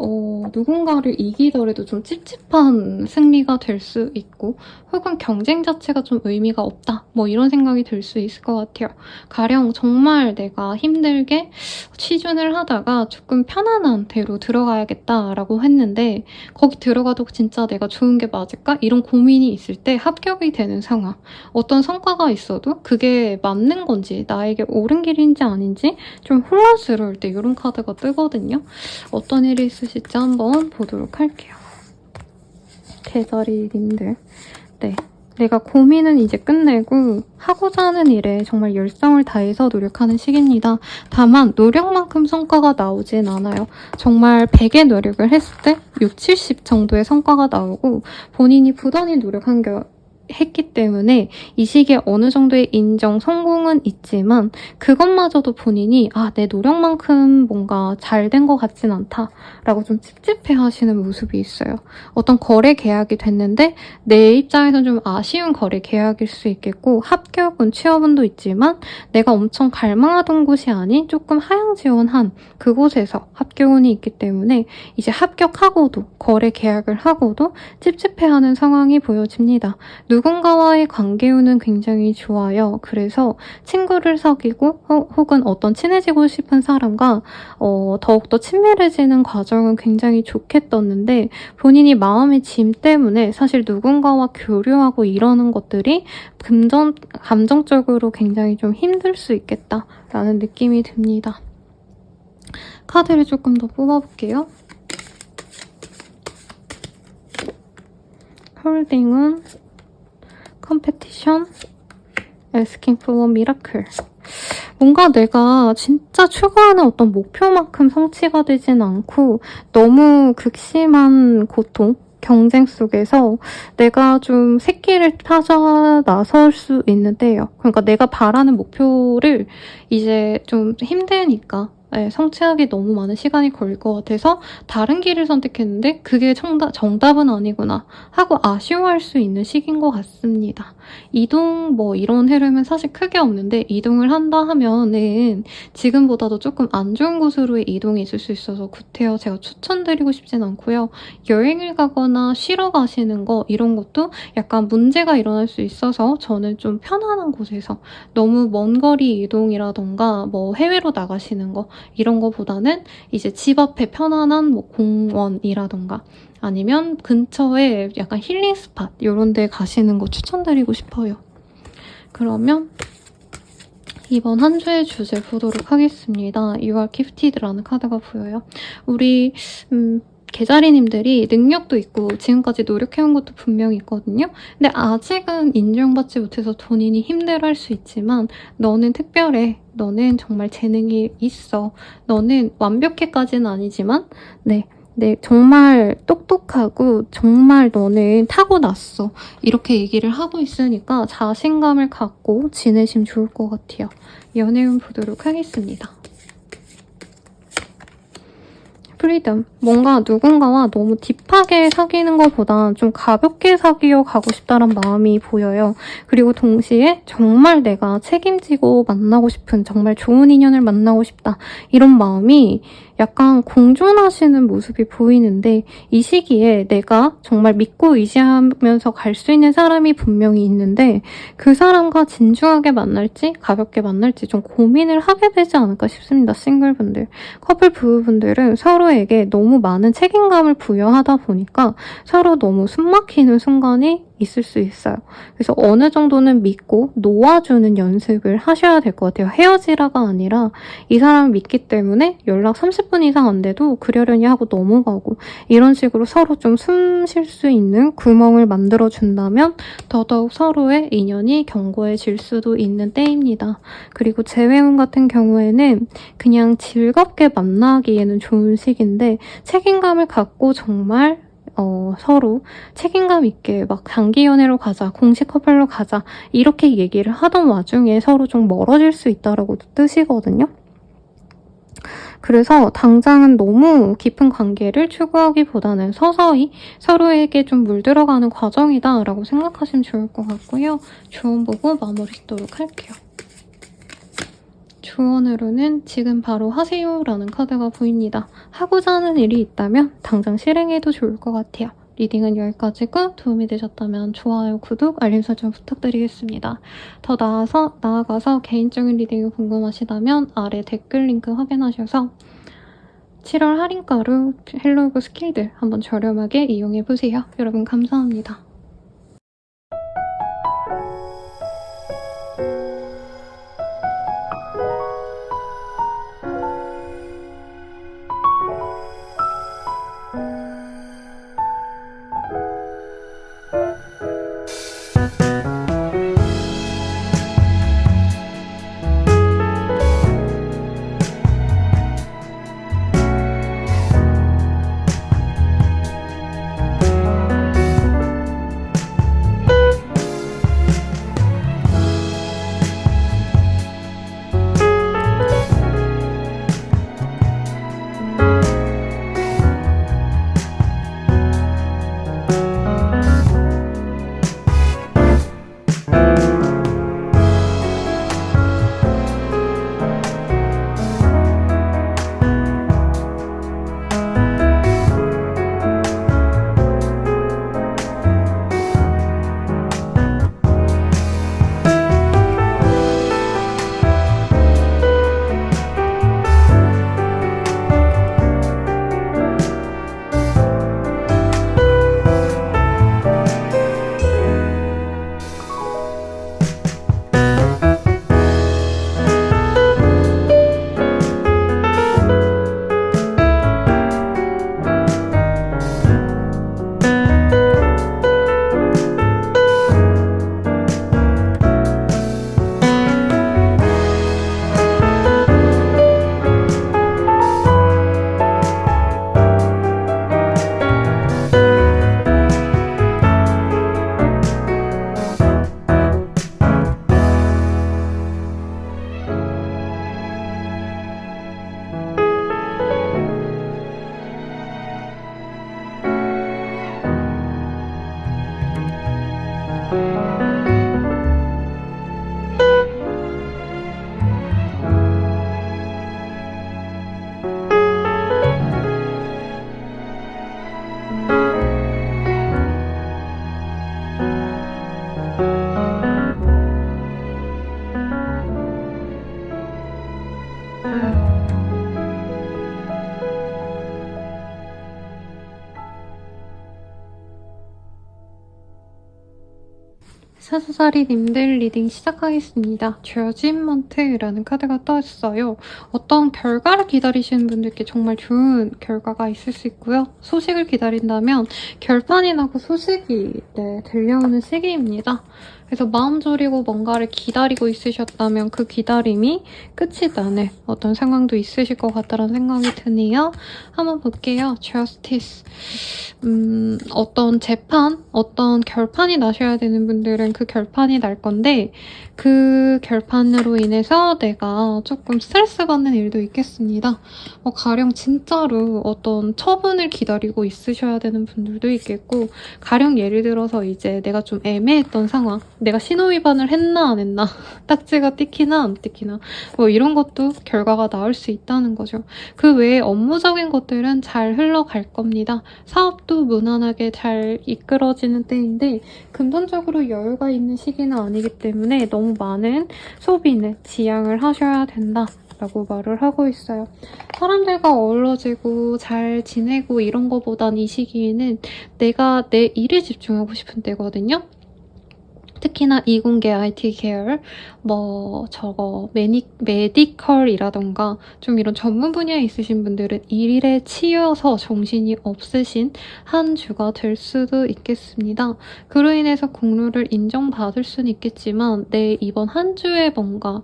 누군가를 이기더라도 좀 찝찝한 승리가 될 수 있고 혹은 경쟁 자체가 좀 의미가 없다 뭐 이런 생각이 들 수 있을 것 같아요. 가령 정말 내가 힘들게 취준을 하다가 조금 편안한 대로 들어가야겠다라고 했는데 거기 들어가도 진짜 내가 좋은 게 맞을까? 이런 고민이 있을 때 합격이 되는 상황. 어떤 성과가 있어도 그게 맞는 건지 나에게 옳은 길인지 아닌지 좀 혼란스러울 때 이런 카드가 뜨거든요. 어떤 일이 있으실지 한번 보도록 할게요. 개자리님들. 네. 내가 고민은 이제 끝내고 하고자 하는 일에 정말 열정을 다해서 노력하는 시기입니다. 다만 노력만큼 성과가 나오진 않아요. 정말 100의 노력을 했을 때 6, 70 정도의 성과가 나오고 본인이 부단히 노력한 했기 때문에 이 시기에 어느 정도의 인정, 성공은 있지만 그것마저도 본인이 내 노력만큼 뭔가 잘 된 것 같진 않다라고 좀 찝찝해 하시는 모습이 있어요. 어떤 거래 계약이 됐는데 내 입장에서는 좀 아쉬운 거래 계약일 수 있겠고 합격은 취업운도 있지만 내가 엄청 갈망하던 곳이 아닌 조금 하향 지원한 그곳에서 합격운이 있기 때문에 이제 합격하고도 거래 계약을 하고도 찝찝해하는 상황이 보여집니다. 누군가와의 관계운은 굉장히 좋아요. 그래서 친구를 사귀고 혹은 어떤 친해지고 싶은 사람과 더욱더 친밀해지는 과정은 굉장히 좋게 떴는데 본인이 마음의 짐 때문에 사실 누군가와 교류하고 이러는 것들이 감정적으로 굉장히 좀 힘들 수 있겠다라는 느낌이 듭니다. 카드를 조금 더 뽑아볼게요. 홀딩은 컴페티션, asking for a miracle. 뭔가 내가 진짜 추구하는 어떤 목표만큼 성취가 되진 않고 너무 극심한 고통, 경쟁 속에서 내가 좀 새끼를 타자 나설 수 있는데요. 그러니까 내가 바라는 목표를 이제 좀 힘드니까 성취하기 너무 많은 시간이 걸릴 것 같아서 다른 길을 선택했는데 그게 정답은 아니구나 하고 아쉬워할 수 있는 시기인 것 같습니다. 이동 뭐 이런 흐름은 사실 크게 없는데 이동을 한다 하면은 지금보다도 조금 안 좋은 곳으로의 이동이 있을 수 있어서 구태여 제가 추천드리고 싶진 않고요. 여행을 가거나 쉬러 가시는 거 이런 것도 약간 문제가 일어날 수 있어서 저는 좀 편안한 곳에서 너무 먼 거리 이동이라던가 뭐 해외로 나가시는 거 이런 거보다는 이제 집 앞에 편안한 뭐 공원이라던가 아니면 근처에 약간 힐링 스팟 이런 데 가시는 거 추천드리고 싶어요. 그러면 이번 한 주의 주제 보도록 하겠습니다. You are gifted라는 카드가 보여요. 우리 개자리님들이 능력도 있고 지금까지 노력해온 것도 분명히 있거든요. 근데 아직은 인정받지 못해서 본인이 힘들어할 수 있지만 너는 특별해. 너는 정말 재능이 있어. 너는 완벽해까지는 아니지만 네, 정말 똑똑하고 정말 너는 타고났어. 이렇게 얘기를 하고 있으니까 자신감을 갖고 지내시면 좋을 것 같아요. 연애운 보도록 하겠습니다. 프리덤. 뭔가 누군가와 너무 딥하게 사귀는 것보다 좀 가볍게 사귀어 가고 싶다는 마음이 보여요. 그리고 동시에 정말 내가 책임지고 만나고 싶은 정말 좋은 인연을 만나고 싶다. 이런 마음이 약간 공존하시는 모습이 보이는데 이 시기에 내가 정말 믿고 의지하면서 갈 수 있는 사람이 분명히 있는데 그 사람과 진중하게 만날지 가볍게 만날지 좀 고민을 하게 되지 않을까 싶습니다. 싱글분들. 커플 부부분들은 서로에게 너무 많은 책임감을 부여하다 보니까 서로 너무 숨막히는 순간이 있을 수 있어요. 그래서 어느 정도는 믿고 놓아주는 연습을 하셔야 될 것 같아요. 헤어지라가 아니라 이 사람을 믿기 때문에 연락 30분 이상 안 돼도 그러려니 하고 넘어가고 이런 식으로 서로 좀 숨 쉴 수 있는 구멍을 만들어준다면 더더욱 서로의 인연이 견고해질 수도 있는 때입니다. 그리고 재회운 같은 경우에는 그냥 즐겁게 만나기에는 좋은 시기인데 책임감을 갖고 정말 서로 책임감 있게 막 단기 연애로 가자, 공식 커플로 가자 이렇게 얘기를 하던 와중에 서로 좀 멀어질 수 있다라고 뜻이거든요. 그래서 당장은 너무 깊은 관계를 추구하기보다는 서서히 서로에게 좀 물들어가는 과정이다라고 생각하시면 좋을 것 같고요. 조언 보고 마무리 짓도록 할게요. 조언으로는 지금 바로 하세요라는 카드가 보입니다. 하고자 하는 일이 있다면 당장 실행해도 좋을 것 같아요. 리딩은 여기까지고 도움이 되셨다면 좋아요, 구독, 알림 설정 부탁드리겠습니다. 더 나아가서 개인적인 리딩이 궁금하시다면 아래 댓글 링크 확인하셔서 7월 할인가로 헬로우브 스킬들 한번 저렴하게 이용해보세요. 여러분 감사합니다. 사수사리님들 리딩 시작하겠습니다. 저지먼트라는 카드가 떠있어요. 어떤 결과를 기다리시는 분들께 정말 좋은 결과가 있을 수 있고요. 소식을 기다린다면 결판이 나고 소식이 들려오는 시기입니다. 그래서 마음 졸이고 뭔가를 기다리고 있으셨다면 그 기다림이 끝이 나는 어떤 상황도 있으실 것 같다는 생각이 드네요. 한번 볼게요. Justice. 어떤 재판, 어떤 결판이 나셔야 되는 분들은 그 결판이 날 건데 그 결판으로 인해서 내가 조금 스트레스 받는 일도 있겠습니다. 가령 진짜로 어떤 처분을 기다리고 있으셔야 되는 분들도 있겠고, 가령 예를 들어서 이제 내가 좀 애매했던 상황, 내가 신호위반을 했나 안 했나, 딱지가 띠키나 안 띠키나 이런 것도 결과가 나올 수 있다는 거죠. 그 외에 업무적인 것들은 잘 흘러갈 겁니다. 사업도 무난하게 잘 이끌어지는 때인데 금전적으로 여유가 있는 시기는 아니기 때문에 너무 많은 소비는 지양을 하셔야 된다 라고 말을 하고 있어요. 사람들과 어우러지고 잘 지내고 이런 거보단 이 시기에는 내가 내 일에 집중하고 싶은 때거든요. 특히나 이공계 IT 계열, 메디컬이라던가 좀 이런 전문 분야에 있으신 분들은 일에 치여서 정신이 없으신 한 주가 될 수도 있겠습니다. 그로 인해서 공로를 인정받을 수는 있겠지만 내 이번 한 주의 뭔가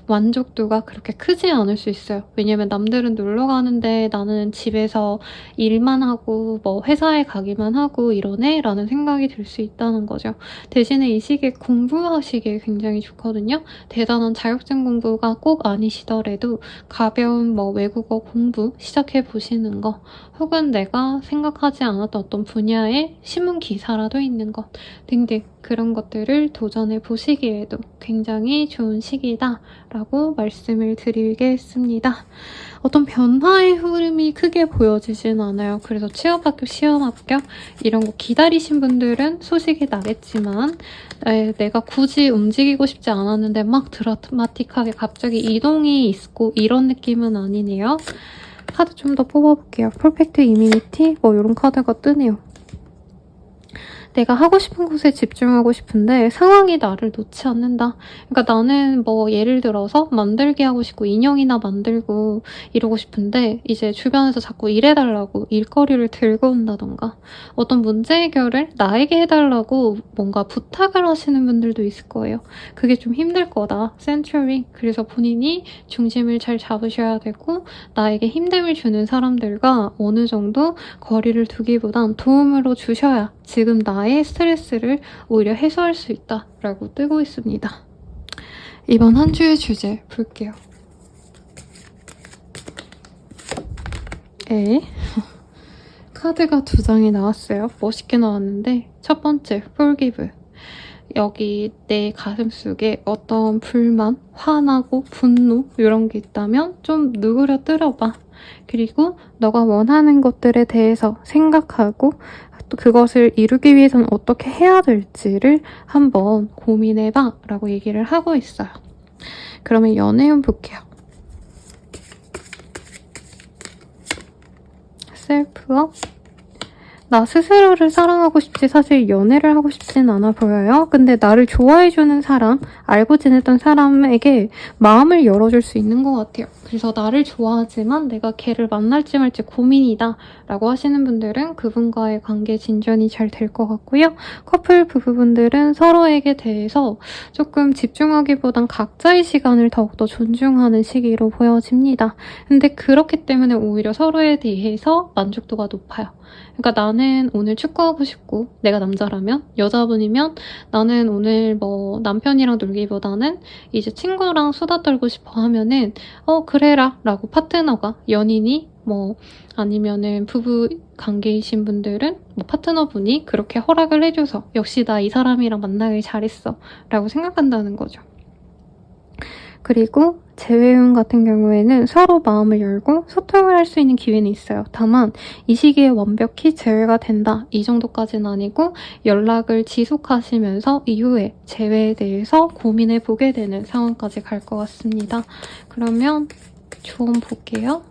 만족도가 그렇게 크지 않을 수 있어요. 왜냐면 남들은 놀러 가는데 나는 집에서 일만 하고 회사에 가기만 하고 이러네? 라는 생각이 들 수 있다는 거죠. 대신에 이 시기 이게 공부하시기에 굉장히 좋거든요. 대단한 자격증 공부가 꼭 아니시더라도 가벼운 외국어 공부 시작해보시는 거, 혹은 내가 생각하지 않았던 어떤 분야의 신문 기사라도 있는 것 등등 그런 것들을 도전해 보시기에도 굉장히 좋은 시기다라고 말씀을 드리겠습니다. 어떤 변화의 흐름이 크게 보여지진 않아요. 그래서 취업 합격, 시험 합격 이런 거 기다리신 분들은 소식이 나겠지만 내가 굳이 움직이고 싶지 않았는데 막 드라마틱하게 갑자기 이동이 있고 이런 느낌은 아니네요. 카드 좀 더 뽑아볼게요. 퍼펙트 이미니티 이런 카드가 뜨네요. 내가 하고 싶은 곳에 집중하고 싶은데 상황이 나를 놓지 않는다. 그러니까 나는 예를 들어서 만들기 하고 싶고 인형이나 만들고 이러고 싶은데 이제 주변에서 자꾸 일해달라고 일거리를 들고 온다던가 어떤 문제 해결을 나에게 해달라고 뭔가 부탁을 하시는 분들도 있을 거예요. 그게 좀 힘들 거다. 센츄리. 그래서 본인이 중심을 잘 잡으셔야 되고 나에게 힘듦을 주는 사람들과 어느 정도 거리를 두기보단 도움으로 주셔야 지금 나의 스트레스를 오히려 해소할 수 있다라고 뜨고 있습니다. 이번 한 주의 주제 볼게요. 카드가 2장이 나왔어요. 멋있게 나왔는데 첫 번째, forgive. 여기 내 가슴 속에 어떤 불만, 화나고 분노 이런 게 있다면 좀 누그러뜨려봐. 그리고 너가 원하는 것들에 대해서 생각하고 또 그것을 이루기 위해서는 어떻게 해야 될지를 한번 고민해봐 라고 얘기를 하고 있어요. 그러면 연애운 볼게요. 셀프업. 나 스스로를 사랑하고 싶지 사실 연애를 하고 싶진 않아 보여요. 근데 나를 좋아해주는 사람, 알고 지냈던 사람에게 마음을 열어줄 수 있는 것 같아요. 그래서 나를 좋아하지만 내가 걔를 만날지 말지 고민이다 라고 하시는 분들은 그분과의 관계 진전이 잘 될 것 같고요. 커플 부부분들은 서로에게 대해서 조금 집중하기보단 각자의 시간을 더욱더 존중하는 시기로 보여집니다. 근데 그렇기 때문에 오히려 서로에 대해서 만족도가 높아요. 그러니까 나는 오늘 축구하고 싶고 내가 남자라면 여자분이면 나는 오늘 남편이랑 놀기보다는 이제 친구랑 수다 떨고 싶어 하면은 그래라 라고 파트너가 연인이 아니면은 부부 관계이신 분들은 파트너분이 그렇게 허락을 해줘서 역시 나 이 사람이랑 만나길 잘했어 라고 생각한다는 거죠. 그리고 재회운 같은 경우에는 서로 마음을 열고 소통을 할 수 있는 기회는 있어요. 다만 이 시기에 완벽히 재회가 된다 이 정도까지는 아니고 연락을 지속하시면서 이후에 재회에 대해서 고민해 보게 되는 상황까지 갈 것 같습니다. 그러면 조언 볼게요.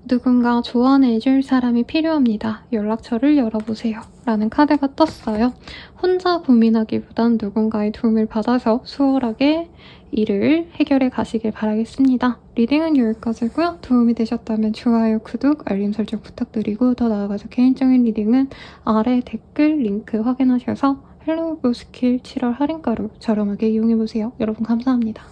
누군가 조언해줄 사람이 필요합니다. 연락처를 열어보세요. 라는 카드가 떴어요. 혼자 고민하기보단 누군가의 도움을 받아서 수월하게 일을 해결해 가시길 바라겠습니다. 리딩은 여기까지고요. 도움이 되셨다면 좋아요, 구독, 알림 설정 부탁드리고 더 나아가서 개인적인 리딩은 아래 댓글 링크 확인하셔서 헬로우 스킬 7월 할인가로 저렴하게 이용해보세요. 여러분 감사합니다.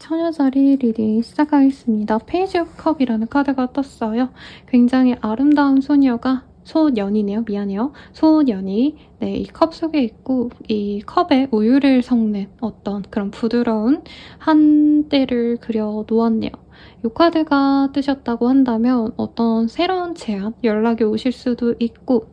처녀자리 리딩 시작하겠습니다. 페이지 오브 컵이라는 카드가 떴어요. 굉장히 아름다운 소년이네요. 미안해요. 소년이 이 컵 속에 있고 이 컵에 우유를 섞는 어떤 그런 부드러운 한때를 그려 놓았네요. 이 카드가 뜨셨다고 한다면 어떤 새로운 제안, 연락이 오실 수도 있고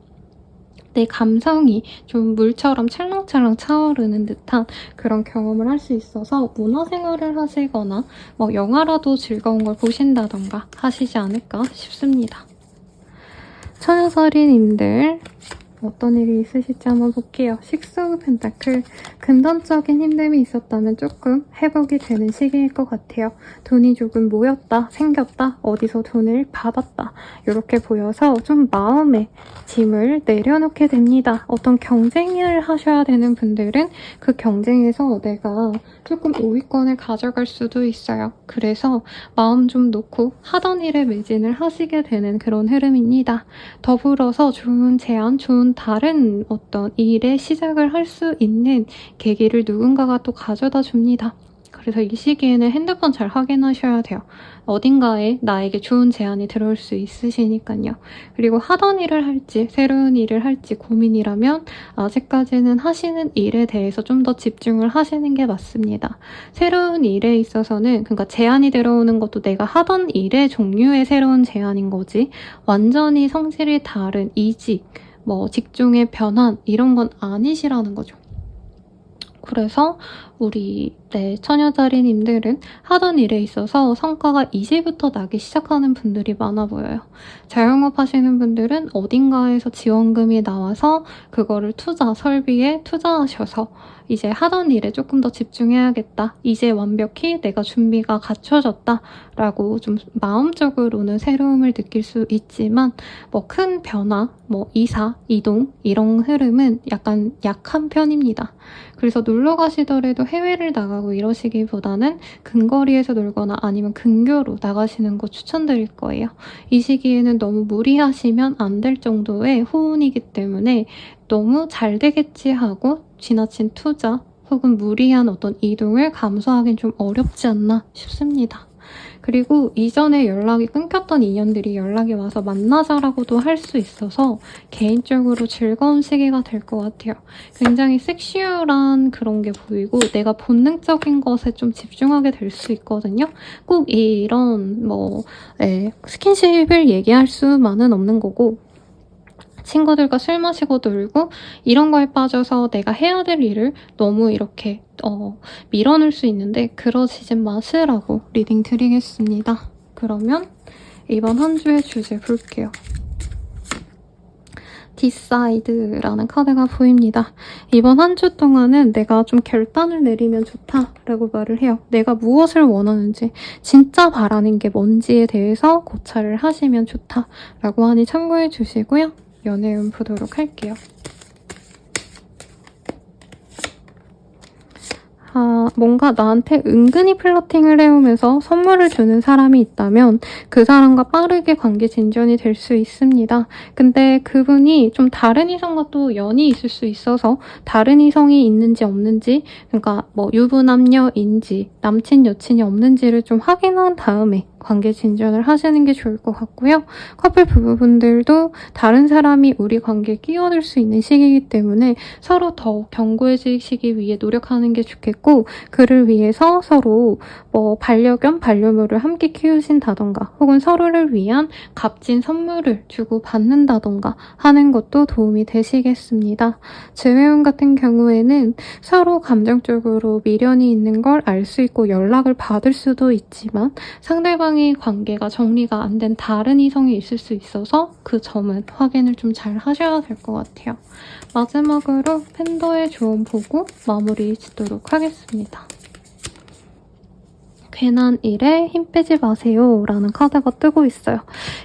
내 감성이 좀 물처럼 찰랑찰랑 차오르는 듯한 그런 경험을 할 수 있어서 문화생활을 하시거나 뭐 영화라도 즐거운 걸 보신다던가 하시지 않을까 싶습니다. 처녀서리님들 어떤 일이 있으실지 한번 볼게요. 식스 오브 펜타클, 금전적인 힘듦이 있었다면 조금 회복이 되는 시기일 것 같아요. 돈이 조금 모였다, 생겼다, 어디서 돈을 받았다 이렇게 보여서 좀 마음의 짐을 내려놓게 됩니다. 어떤 경쟁을 하셔야 되는 분들은 그 경쟁에서 내가 조금 우위권을 가져갈 수도 있어요. 그래서 마음 좀 놓고 하던 일에 매진을 하시게 되는 그런 흐름입니다. 더불어서 좋은 제안, 좋은 다른 어떤 일의 시작을 할 수 있는 계기를 누군가가 또 가져다 줍니다. 그래서 이 시기에는 핸드폰 잘 확인하셔야 돼요. 어딘가에 나에게 좋은 제안이 들어올 수 있으시니까요. 그리고 하던 일을 할지 새로운 일을 할지 고민이라면 아직까지는 하시는 일에 대해서 좀 더 집중을 하시는 게 맞습니다. 새로운 일에 있어서는 그러니까 제안이 들어오는 것도 내가 하던 일의 종류의 새로운 제안인 거지 완전히 성질이 다른 이직, 직종의 변환 이런 건 아니시라는 거죠. 그래서 우리 처녀자리님들은 하던 일에 있어서 성과가 이제부터 나기 시작하는 분들이 많아 보여요. 자영업 하시는 분들은 어딘가에서 지원금이 나와서 그거를 설비에 투자하셔서 이제 하던 일에 조금 더 집중해야겠다. 이제 완벽히 내가 준비가 갖춰졌다. 라고 좀 마음적으로는 새로움을 느낄 수 있지만 큰 변화, 이사, 이동 이런 흐름은 약간 약한 편입니다. 그래서 놀러 가시더라도 해외를 나가고 이러시기보다는 근거리에서 놀거나 아니면 근교로 나가시는 거 추천드릴 거예요. 이 시기에는 너무 무리하시면 안 될 정도의 호운이기 때문에 너무 잘 되겠지 하고 지나친 투자 혹은 무리한 어떤 이동을 감수하긴 좀 어렵지 않나 싶습니다. 그리고 이전에 연락이 끊겼던 인연들이 연락이 와서 만나자라고도 할 수 있어서 개인적으로 즐거운 시기가 될 것 같아요. 굉장히 섹슈얼한 그런 게 보이고 내가 본능적인 것에 좀 집중하게 될 수 있거든요. 꼭 이런 스킨십을 얘기할 수만은 없는 거고 친구들과 술 마시고 놀고 이런 거에 빠져서 내가 해야 될 일을 너무 이렇게 밀어넣을 수 있는데 그러시지 마시라고 리딩 드리겠습니다. 그러면 이번 한 주의 주제 볼게요. Decide라는 카드가 보입니다. 이번 한 주 동안은 내가 좀 결단을 내리면 좋다라고 말을 해요. 내가 무엇을 원하는지, 진짜 바라는 게 뭔지에 대해서 고찰을 하시면 좋다라고 하니 참고해 주시고요. 연애운 보도록 할게요. 뭔가 나한테 은근히 플러팅을 해오면서 선물을 주는 사람이 있다면 그 사람과 빠르게 관계 진전이 될 수 있습니다. 근데 그분이 좀 다른 이성과 또 연이 있을 수 있어서 다른 이성이 있는지 없는지 그러니까 유부남녀인지 남친 여친이 없는지를 좀 확인한 다음에 관계 진전을 하시는 게 좋을 것 같고요. 커플 부부분들도 다른 사람이 우리 관계에 끼어들 수 있는 시기이기 때문에 서로 더욱 견고해지시기 위해 노력하는 게 좋겠고 그를 위해서 서로 반려견, 반려묘를 함께 키우신다던가 혹은 서로를 위한 값진 선물을 주고 받는다던가 하는 것도 도움이 되시겠습니다. 재회운 같은 경우에는 서로 감정적으로 미련이 있는 걸 알 수 있고 연락을 받을 수도 있지만 상대방의 관계가 정리가 안 된 다른 이성이 있을 수 있어서 그 점은 확인을 좀 잘 하셔야 될 것 같아요. 마지막으로 팬더의 조언 보고 마무리 짓도록 하겠습니다. 괜한 일에 힘 빼지 마세요 라는 카드가 뜨고 있어요.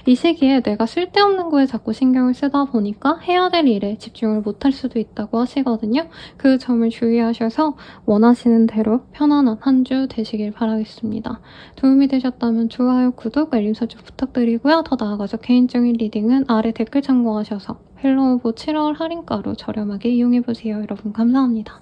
이 시기에 내가 쓸데없는 거에 자꾸 신경을 쓰다 보니까 해야 될 일에 집중을 못할 수도 있다고 하시거든요. 그 점을 주의하셔서 원하시는 대로 편안한 한 주 되시길 바라겠습니다. 도움이 되셨다면 좋아요, 구독, 알림 설정 부탁드리고요. 더 나아가서 개인적인 리딩은 아래 댓글 참고하셔서 헬로우보 7월 할인가로 저렴하게 이용해보세요. 여러분 감사합니다.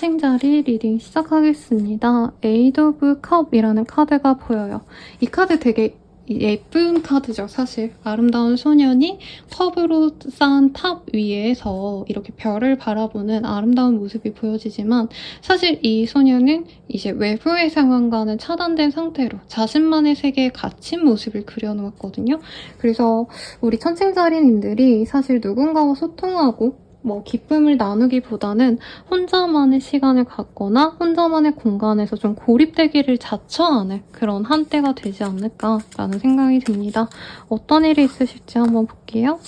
천칭자리 리딩 시작하겠습니다. 에이드 오브 컵이라는 카드가 보여요. 이 카드 되게 예쁜 카드죠, 사실. 아름다운 소년이 컵으로 쌓은 탑 위에서 이렇게 별을 바라보는 아름다운 모습이 보여지지만 사실 이 소년은 이제 외부의 상황과는 차단된 상태로 자신만의 세계에 갇힌 모습을 그려놓았거든요. 그래서 우리 천칭자리님들이 사실 누군가와 소통하고 기쁨을 나누기보다는 혼자만의 시간을 갖거나 혼자만의 공간에서 좀 고립되기를 자처하는 그런 한때가 되지 않을까라는 생각이 듭니다. 어떤 일이 있으실지 한번 볼게요.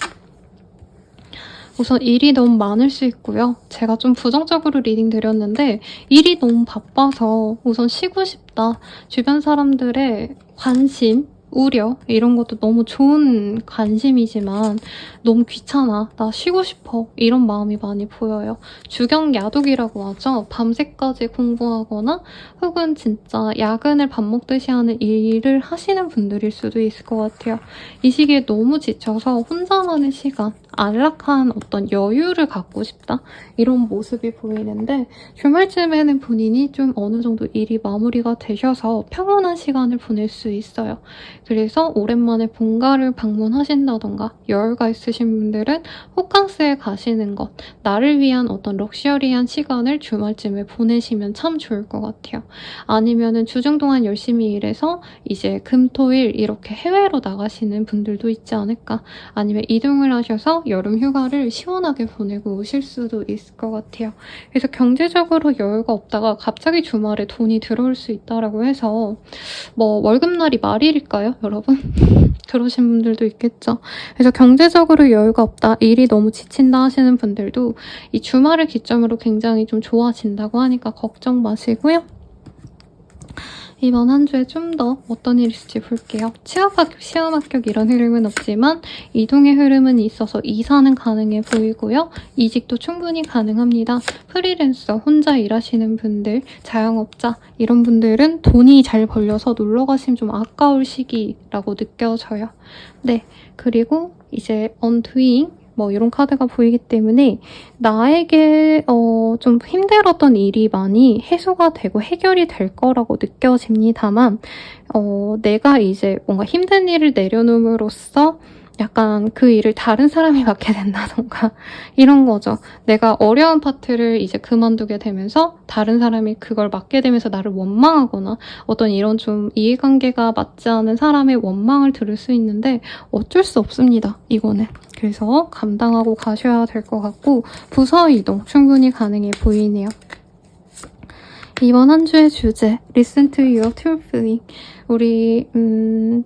우선 일이 너무 많을 수 있고요. 제가 좀 부정적으로 리딩 드렸는데 일이 너무 바빠서 우선 쉬고 싶다. 주변 사람들의 관심, 우려 이런 것도 너무 좋은 관심이지만 너무 귀찮아, 나 쉬고 싶어 이런 마음이 많이 보여요. 주경야독이라고 하죠. 밤새까지 공부하거나 혹은 진짜 야근을 밥 먹듯이 하는 일을 하시는 분들일 수도 있을 것 같아요. 이 시기에 너무 지쳐서 혼자만의 시간, 안락한 어떤 여유를 갖고 싶다 이런 모습이 보이는데 주말쯤에는 본인이 좀 어느 정도 일이 마무리가 되셔서 평온한 시간을 보낼 수 있어요. 그래서 오랜만에 본가를 방문하신다던가 여유가 있으신 분들은 호캉스에 가시는 것, 나를 위한 어떤 럭셔리한 시간을 주말쯤에 보내시면 참 좋을 것 같아요. 아니면은 주중 동안 열심히 일해서 이제 금, 토, 일 이렇게 해외로 나가시는 분들도 있지 않을까. 아니면 이동을 하셔서 여름 휴가를 시원하게 보내고 오실 수도 있을 것 같아요. 그래서 경제적으로 여유가 없다가 갑자기 주말에 돈이 들어올 수 있다라고 해서 월급날이 말일일까요, 여러분? 그러신 분들도 있겠죠. 그래서 경제적으로 여유가 없다, 일이 너무 지친다 하시는 분들도 이 주말을 기점으로 굉장히 좀 좋아진다고 하니까 걱정 마시고요. 이번 한 주에 좀 더 어떤 일이 있을지 볼게요. 취업 합격, 시험 합격 이런 흐름은 없지만 이동의 흐름은 있어서 이사는 가능해 보이고요. 이직도 충분히 가능합니다. 프리랜서, 혼자 일하시는 분들, 자영업자 이런 분들은 돈이 잘 벌려서 놀러 가시면 좀 아까울 시기라고 느껴져요. 네, 그리고 이제 undoing 이런 카드가 보이기 때문에 나에게 좀 힘들었던 일이 많이 해소가 되고 해결이 될 거라고 느껴집니다만 내가 이제 뭔가 힘든 일을 내려놓음으로써 약간 그 일을 다른 사람이 맡게 된다던가 이런 거죠. 내가 어려운 파트를 이제 그만두게 되면서 다른 사람이 그걸 맡게 되면서 나를 원망하거나 어떤 이런 좀 이해관계가 맞지 않은 사람의 원망을 들을 수 있는데 어쩔 수 없습니다, 이거는. 그래서 감당하고 가셔야 될 것 같고 부서 이동 충분히 가능해 보이네요. 이번 한 주의 주제, Listen to your true feeling. 우리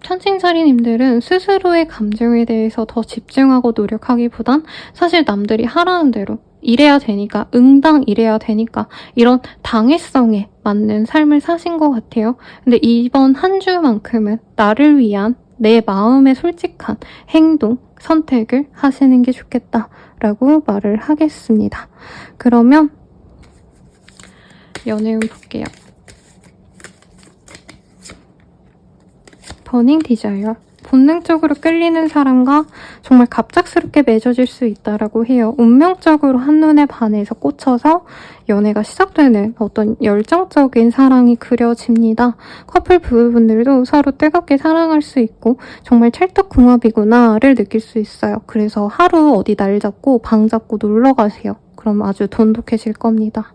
천칭자리님들은 스스로의 감정에 대해서 더 집중하고 노력하기보단 사실 남들이 하라는 대로 이래야 되니까, 응당 이래야 되니까 이런 당위성에 맞는 삶을 사신 것 같아요. 근데 이번 한 주만큼은 나를 위한 내 마음에 솔직한 행동, 선택을 하시는 게 좋겠다라고 말을 하겠습니다. 그러면 연애운 볼게요. 버닝 디자이어. 본능적으로 끌리는 사람과 정말 갑작스럽게 맺어질 수 있다라고 해요. 운명적으로 한눈에 반해서 꽂혀서 연애가 시작되는 어떤 열정적인 사랑이 그려집니다. 커플 부부분들도 서로 뜨겁게 사랑할 수 있고 정말 찰떡궁합이구나를 느낄 수 있어요. 그래서 하루 어디 날 잡고 방 잡고 놀러 가세요. 그럼 아주 돈독해질 겁니다.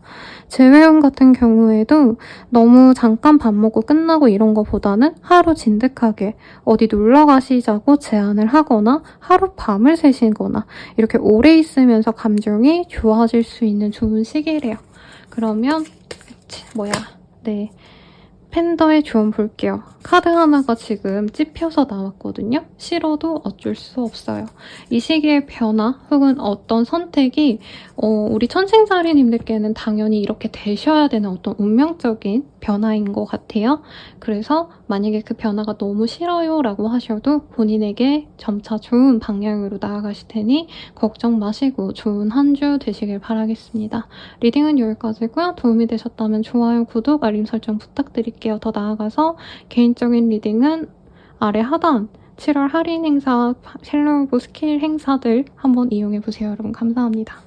재회원 같은 경우에도 너무 잠깐 밥 먹고 끝나고 이런 거보다는 하루 진득하게 어디 놀러 가시자고 제안을 하거나 하룻밤을 새시거나 이렇게 오래 있으면서 감정이 좋아질 수 있는 좋은 시기래요. 그러면 팬더의 조언 볼게요. 카드 하나가 지금 찝혀서 나왔거든요. 싫어도 어쩔 수 없어요. 이 시기의 변화 혹은 어떤 선택이 우리 천칭자리님들께는 당연히 이렇게 되셔야 되는 어떤 운명적인 변화인 것 같아요. 그래서 만약에 그 변화가 너무 싫어요 라고 하셔도 본인에게 점차 좋은 방향으로 나아가실 테니 걱정 마시고 좋은 한 주 되시길 바라겠습니다. 리딩은 여기까지고요. 도움이 되셨다면 좋아요, 구독, 알림 설정 부탁드릴게요. 더 나아가서 개인적인 리딩은 아래 하단 7월 할인 행사, 셀러브 스킬 행사들 한번 이용해보세요. 여러분 감사합니다.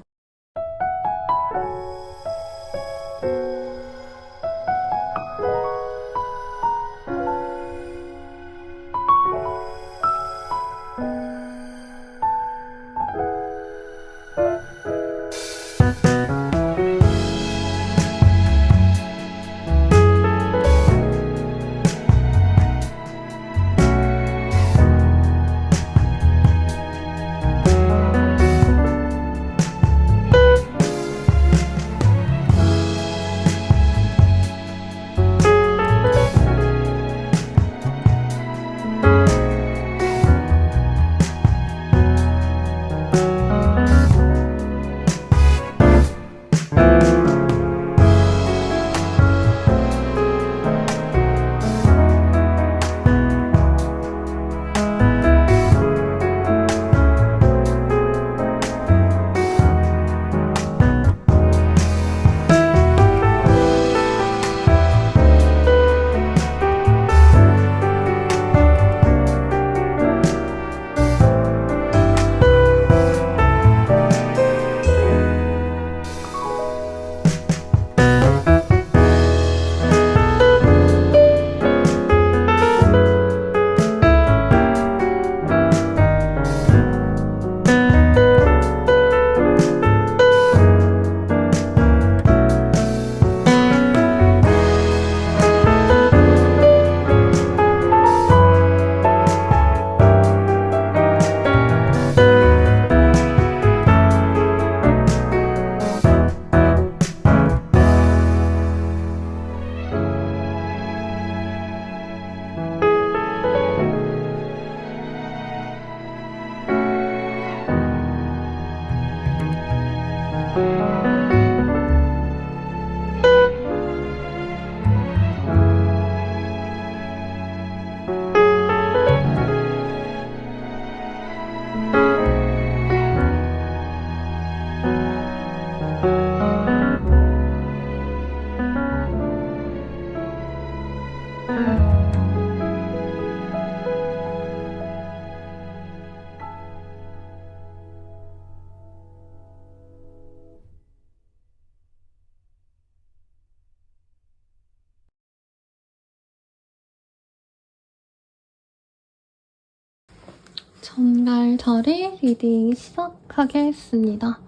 전갈자리 리딩 시작하겠습니다.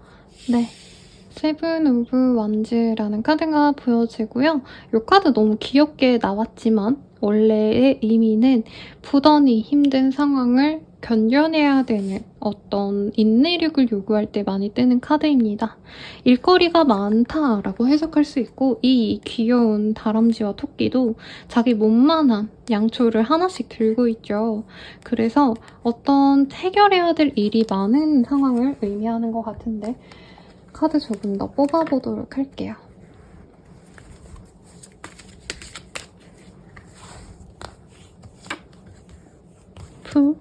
네. 세븐 오브 완즈라는 카드가 보여지고요. 이 카드 너무 귀엽게 나왔지만 원래의 의미는 부단히 힘든 상황을 견뎌내야 되는 어떤 인내력을 요구할 때 많이 뜨는 카드입니다. 일거리가 많다라고 해석할 수 있고 이 귀여운 다람쥐와 토끼도 자기 몸만한 양초를 하나씩 들고 있죠. 그래서 어떤 해결해야 될 일이 많은 상황을 의미하는 것 같은데 카드 조금 더 뽑아보도록 할게요. 풀.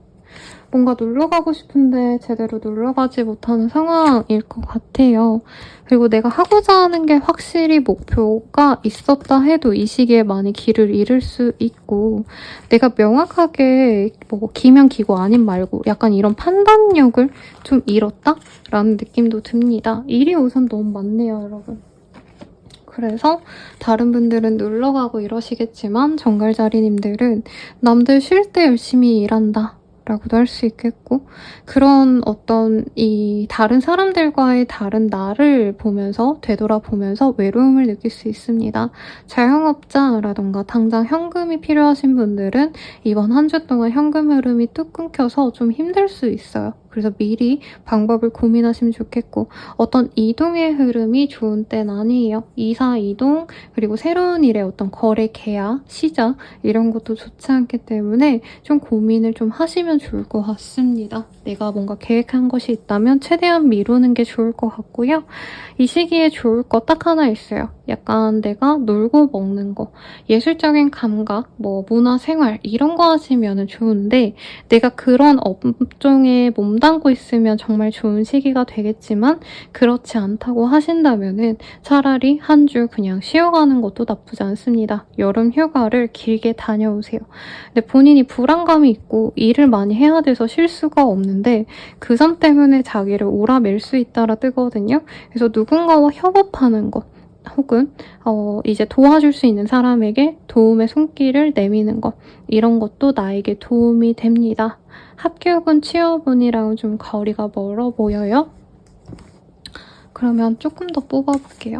뭔가 놀러가고 싶은데 제대로 놀러가지 못하는 상황일 것 같아요. 그리고 내가 하고자 하는 게 확실히 목표가 있었다 해도 이 시기에 많이 길을 잃을 수 있고 내가 명확하게 뭐 기면 기고 아님 말고 약간 이런 판단력을 좀 잃었다라는 느낌도 듭니다. 일이 우선 너무 많네요, 여러분. 그래서 다른 분들은 놀러가고 이러시겠지만 정갈자리님들은 남들 쉴 때 열심히 일한다 라고도 할 수 있겠고 그런 어떤 이 다른 사람들과의 다른 나를 보면서 되돌아보면서 외로움을 느낄 수 있습니다. 자영업자라던가 당장 현금이 필요하신 분들은 이번 한 주 동안 현금 흐름이 뚝 끊겨서 좀 힘들 수 있어요. 그래서 미리 방법을 고민하시면 좋겠고 어떤 이동의 흐름이 좋은 때는 아니에요. 이사, 이동, 그리고 새로운 일의 어떤 거래, 계약, 시작 이런 것도 좋지 않기 때문에 좀 고민을 좀 하시면 좋을 것 같습니다. 내가 뭔가 계획한 것이 있다면 최대한 미루는 게 좋을 것 같고요. 이 시기에 좋을 거 딱 하나 있어요. 약간 내가 놀고 먹는 거, 예술적인 감각, 뭐 문화, 생활 이런 거 하시면 좋은데 내가 그런 업종에 몸담고 있으면 정말 좋은 시기가 되겠지만 그렇지 않다고 하신다면 차라리 한 주 그냥 쉬어가는 것도 나쁘지 않습니다. 여름 휴가를 길게 다녀오세요. 근데 본인이 불안감이 있고 일을 많이 해야 돼서 쉴 수가 없는데 그 점 때문에 자기를 오라맬 수 있다라 뜨거든요. 그래서 누군가와 협업하는 것 혹은 이제 도와줄 수 있는 사람에게 도움의 손길을 내미는 것 이런 것도 나에게 도움이 됩니다. 합격은 취업운이랑은 좀 거리가 멀어 보여요. 그러면 조금 더 뽑아볼게요.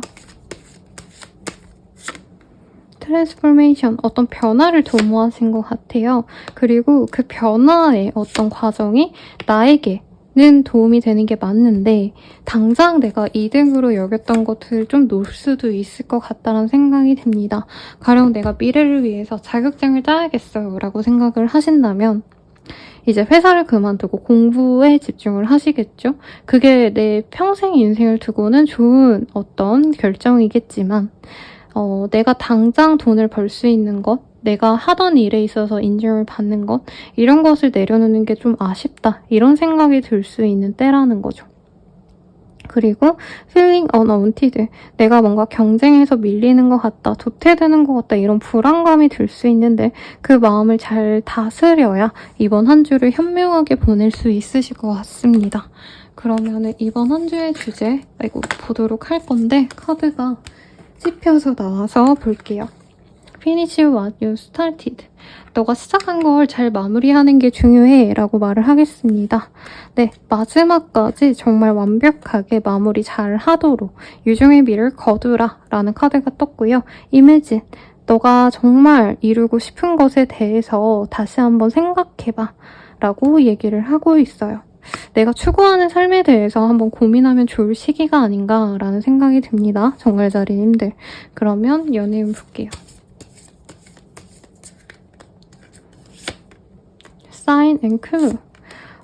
트랜스포메이션, 어떤 변화를 도모하신 것 같아요. 그리고 그 변화의 어떤 과정이 나에게는 도움이 되는 게 맞는데 당장 내가 이득으로 여겼던 것을 좀 놓을 수도 있을 것 같다는 생각이 듭니다. 가령 내가 미래를 위해서 자격증을 따야겠어요 라고 생각을 하신다면 이제 회사를 그만두고 공부에 집중을 하시겠죠? 그게 내 평생 인생을 두고는 좋은 어떤 결정이겠지만 내가 당장 돈을 벌 수 있는 것, 내가 하던 일에 있어서 인정을 받는 것 이런 것을 내려놓는 게 좀 아쉽다 이런 생각이 들 수 있는 때라는 거죠. 그리고 feeling unwanted, 내가 뭔가 경쟁에서 밀리는 것 같다, 도태되는 것 같다 이런 불안감이 들 수 있는데 그 마음을 잘 다스려야 이번 한 주를 현명하게 보낼 수 있으실 것 같습니다. 그러면 이번 한 주의 주제 보도록 할 건데 카드가 찝혀서 나와서 볼게요. Finish what you started. 너가 시작한 걸 잘 마무리하는 게 중요해 라고 말을 하겠습니다. 네, 마지막까지 정말 완벽하게 마무리 잘 하도록 유종의 미를 거두라 라는 카드가 떴고요. Imagine, 너가 정말 이루고 싶은 것에 대해서 다시 한번 생각해봐 라고 얘기를 하고 있어요. 내가 추구하는 삶에 대해서 한번 고민하면 좋을 시기가 아닌가라는 생각이 듭니다. 정갈자리님들. 그러면 연애운 볼게요. Sign and Clue.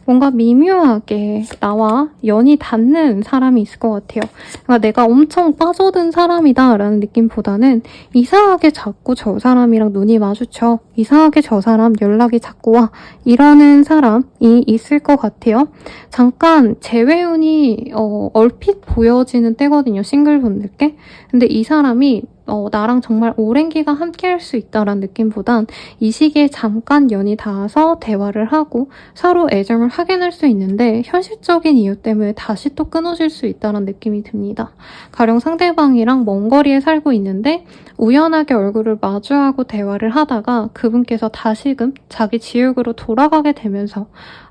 뭔가 미묘하게 나와 연이 닿는 사람이 있을 것 같아요. 그러니까 내가 엄청 빠져든 사람이다 라는 느낌보다는 이상하게 자꾸 저 사람이랑 눈이 마주쳐. 이상하게 저 사람 연락이 자꾸 와. 이러는 사람이 있을 것 같아요. 잠깐 재회운이 얼핏 보여지는 때거든요. 싱글분들께. 근데 이 사람이 나랑 정말 오랜 기간 함께 할 수 있다라는 느낌보단 이 시기에 잠깐 연이 닿아서 대화를 하고 서로 애정을 확인할 수 있는데 현실적인 이유 때문에 다시 또 끊어질 수 있다는 느낌이 듭니다. 가령 상대방이랑 먼 거리에 살고 있는데 우연하게 얼굴을 마주하고 대화를 하다가 그분께서 다시금 자기 지역으로 돌아가게 되면서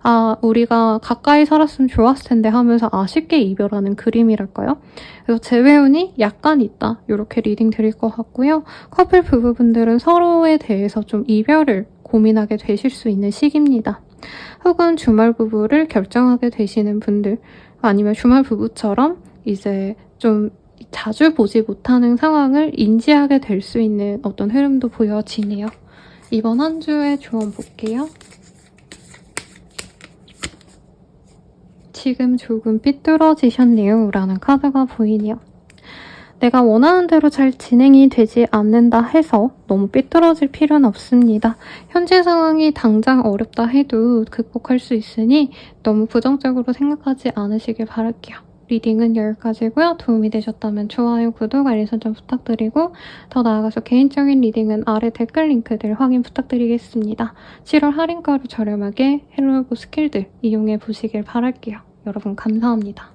아, 우리가 가까이 살았으면 좋았을 텐데 하면서 아쉽게 이별하는 그림이랄까요? 그래서 재회운이 약간 있다. 이렇게 리딩 드릴 것 같고요. 커플 부부분들은 서로에 대해서 좀 이별을 고민하게 되실 수 있는 시기입니다. 혹은 주말 부부를 결정하게 되시는 분들, 아니면 주말 부부처럼 이제 좀 자주 보지 못하는 상황을 인지하게 될 수 있는 어떤 흐름도 보여지네요. 이번 한 주의 조언 볼게요. 지금 조금 삐뚤어지셨네요 라는 카드가 보이네요. 내가 원하는 대로 잘 진행이 되지 않는다 해서 너무 삐뚤어질 필요는 없습니다. 현재 상황이 당장 어렵다 해도 극복할 수 있으니 너무 부정적으로 생각하지 않으시길 바랄게요. 리딩은 여기까지고요. 도움이 되셨다면 좋아요, 구독, 알림 설정 부탁드리고 더 나아가서 개인적인 리딩은 아래 댓글 링크들 확인 부탁드리겠습니다. 7월 할인가로 저렴하게 헬로우브 스킬들 이용해 보시길 바랄게요. 여러분 감사합니다.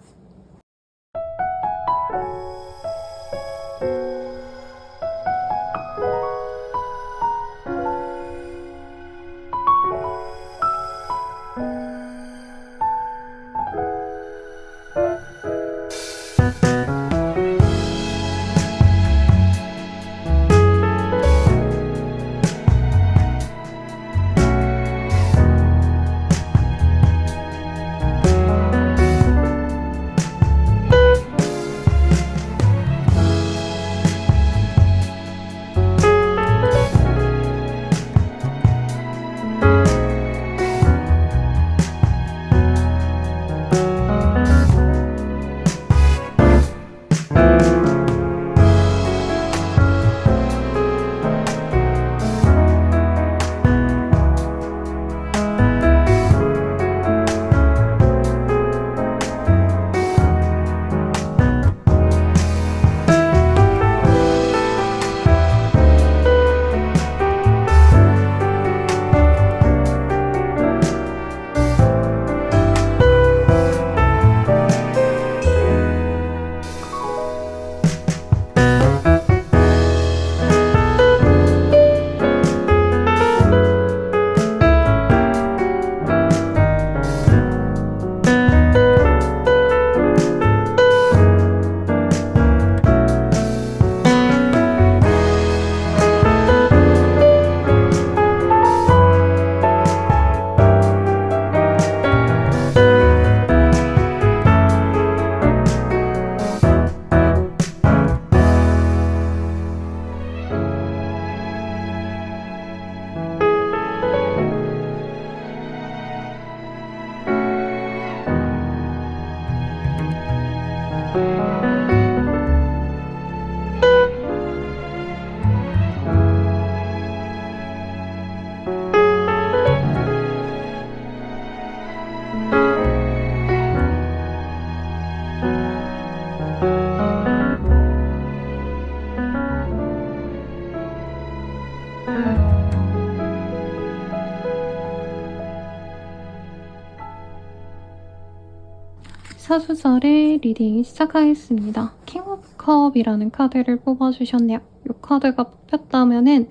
사주절의 리딩 시작하겠습니다. 킹 오브 컵이라는 카드를 뽑아주셨네요. 이 카드가 뽑혔다면은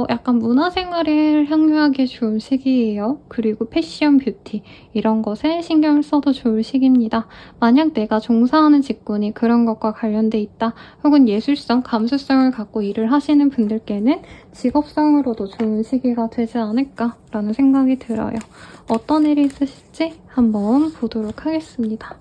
약간 문화생활을 향유하기 좋은 시기예요. 그리고 패션, 뷰티 이런 것에 신경을 써도 좋을 시기입니다. 만약 내가 종사하는 직군이 그런 것과 관련돼 있다 혹은 예술성, 감수성을 갖고 일을 하시는 분들께는 직업성으로도 좋은 시기가 되지 않을까라는 생각이 들어요. 어떤 일이 있으실지 한번 보도록 하겠습니다.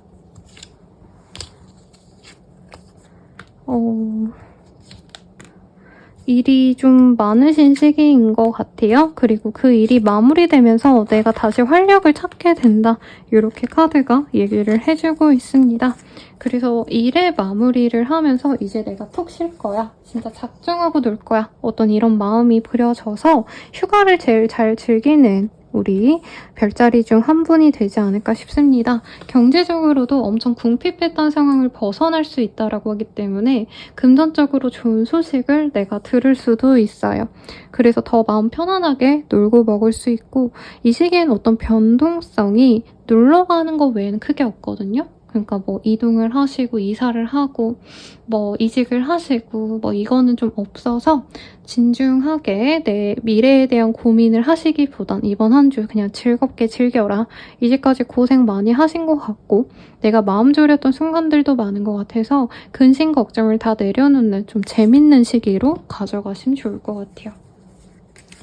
일이 좀 많으신 시기인 것 같아요. 그리고 그 일이 마무리되면서 내가 다시 활력을 찾게 된다. 이렇게 카드가 얘기를 해주고 있습니다. 그래서 일의 마무리를 하면서 이제 내가 푹 쉴 거야. 진짜 작정하고 놀 거야. 어떤 이런 마음이 그려져서 휴가를 제일 잘 즐기는 우리 별자리 중 한 분이 되지 않을까 싶습니다. 경제적으로도 엄청 궁핍했던 상황을 벗어날 수 있다라고 하기 때문에 금전적으로 좋은 소식을 내가 들을 수도 있어요. 그래서 더 마음 편안하게 놀고 먹을 수 있고 이 시기엔 어떤 변동성이 놀러 가는 것 외에는 크게 없거든요. 그러니까 뭐 이동을 하시고 이사를 하고 뭐 이직을 하시고 뭐 이거는 좀 없어서 진중하게 내 미래에 대한 고민을 하시기보단 이번 한 주 그냥 즐겁게 즐겨라. 이제까지 고생 많이 하신 것 같고 내가 마음 졸였던 순간들도 많은 것 같아서 근심 걱정을 다 내려놓는 좀 재밌는 시기로 가져가시면 좋을 것 같아요.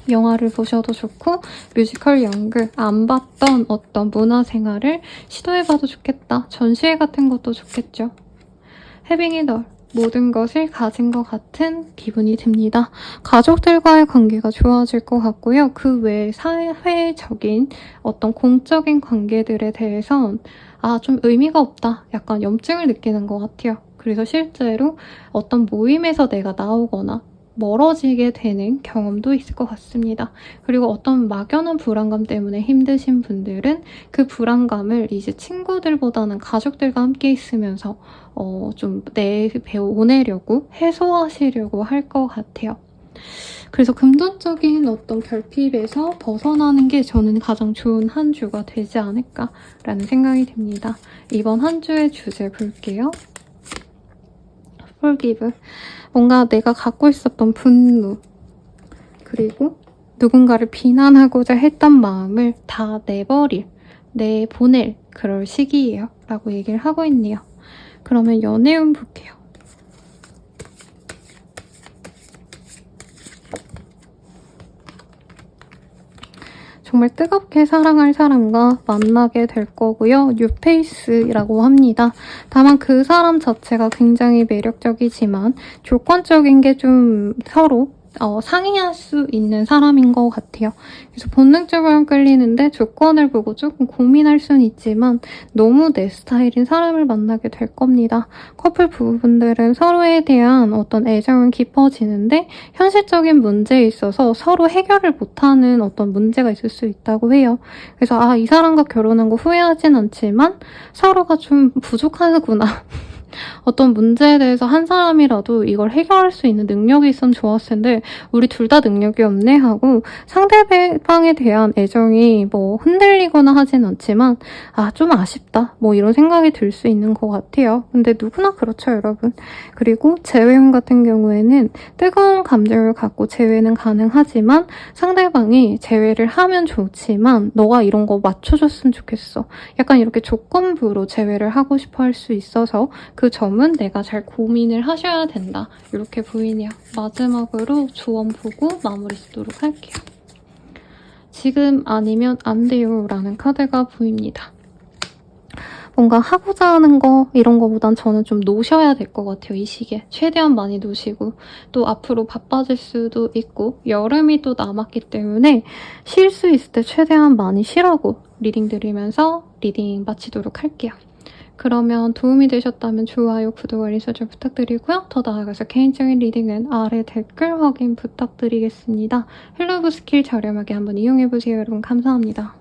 영화를 보셔도 좋고 뮤지컬, 연극, 안 봤던 어떤 문화생활을 시도해봐도 좋겠다. 전시회 같은 것도 좋겠죠. Having it all. 모든 것을 가진 것 같은 기분이 듭니다. 가족들과의 관계가 좋아질 것 같고요. 그 외에 사회적인 어떤 공적인 관계들에 대해선 좀 의미가 없다. 약간 염증을 느끼는 것 같아요. 그래서 실제로 어떤 모임에서 내가 나오거나 멀어지게 되는 경험도 있을 것 같습니다. 그리고 어떤 막연한 불안감 때문에 힘드신 분들은 그 불안감을 이제 친구들보다는 가족들과 함께 있으면서 좀 내보내려고 해소하시려고 할 것 같아요. 그래서 금전적인 어떤 결핍에서 벗어나는 게 저는 가장 좋은 한 주가 되지 않을까라는 생각이 듭니다. 이번 한 주의 주제 볼게요. Forgive. 뭔가 내가 갖고 있었던 분노, 그리고 누군가를 비난하고자 했던 마음을 다 내보낼 그럴 시기예요. 라고 얘기를 하고 있네요. 그러면 연애운 볼게요. 정말 뜨겁게 사랑할 사람과 만나게 될 거고요. 뉴페이스라고 합니다. 다만 그 사람 자체가 굉장히 매력적이지만 조건적인 게 좀 서로 상의할 수 있는 사람인 것 같아요. 그래서 본능적으로 끌리는데 조건을 보고 조금 고민할 수는 있지만 너무 내 스타일인 사람을 만나게 될 겁니다. 커플 부부분들은 서로에 대한 어떤 애정은 깊어지는데 현실적인 문제에 있어서 서로 해결을 못하는 어떤 문제가 있을 수 있다고 해요. 그래서 이 사람과 결혼한 거 후회하진 않지만 서로가 좀 부족하구나. 어떤 문제에 대해서 한 사람이라도 이걸 해결할 수 있는 능력이 있으면 좋았을 텐데 우리 둘 다 능력이 없네 하고 상대방에 대한 애정이 뭐 흔들리거나 하진 않지만 좀 아쉽다 뭐 이런 생각이 들 수 있는 것 같아요. 근데 누구나 그렇죠, 여러분. 그리고 재회혼 같은 경우에는 뜨거운 감정을 갖고 재회는 가능하지만 상대방이 재회를 하면 좋지만 너가 이런 거 맞춰줬으면 좋겠어. 약간 이렇게 조건부로 재회를 하고 싶어 할 수 있어서 그 점은 내가 잘 고민을 하셔야 된다. 이렇게 보이네요. 마지막으로 조언 보고 마무리 짓도록 할게요. 지금 아니면 안 돼요 라는 카드가 보입니다. 뭔가 하고자 하는 거 이런 거보단 저는 좀 노셔야 될 것 같아요. 이 시기에. 최대한 많이 노시고 또 앞으로 바빠질 수도 있고 여름이 또 남았기 때문에 쉴 수 있을 때 최대한 많이 쉬라고 리딩 드리면서 리딩 마치도록 할게요. 그러면 도움이 되셨다면 좋아요, 구독, 알림 설정 부탁드리고요. 더 나아가서 개인적인 리딩은 아래 댓글 확인 부탁드리겠습니다. 헬로브 스킬 저렴하게 한번 이용해보세요. 여러분 감사합니다.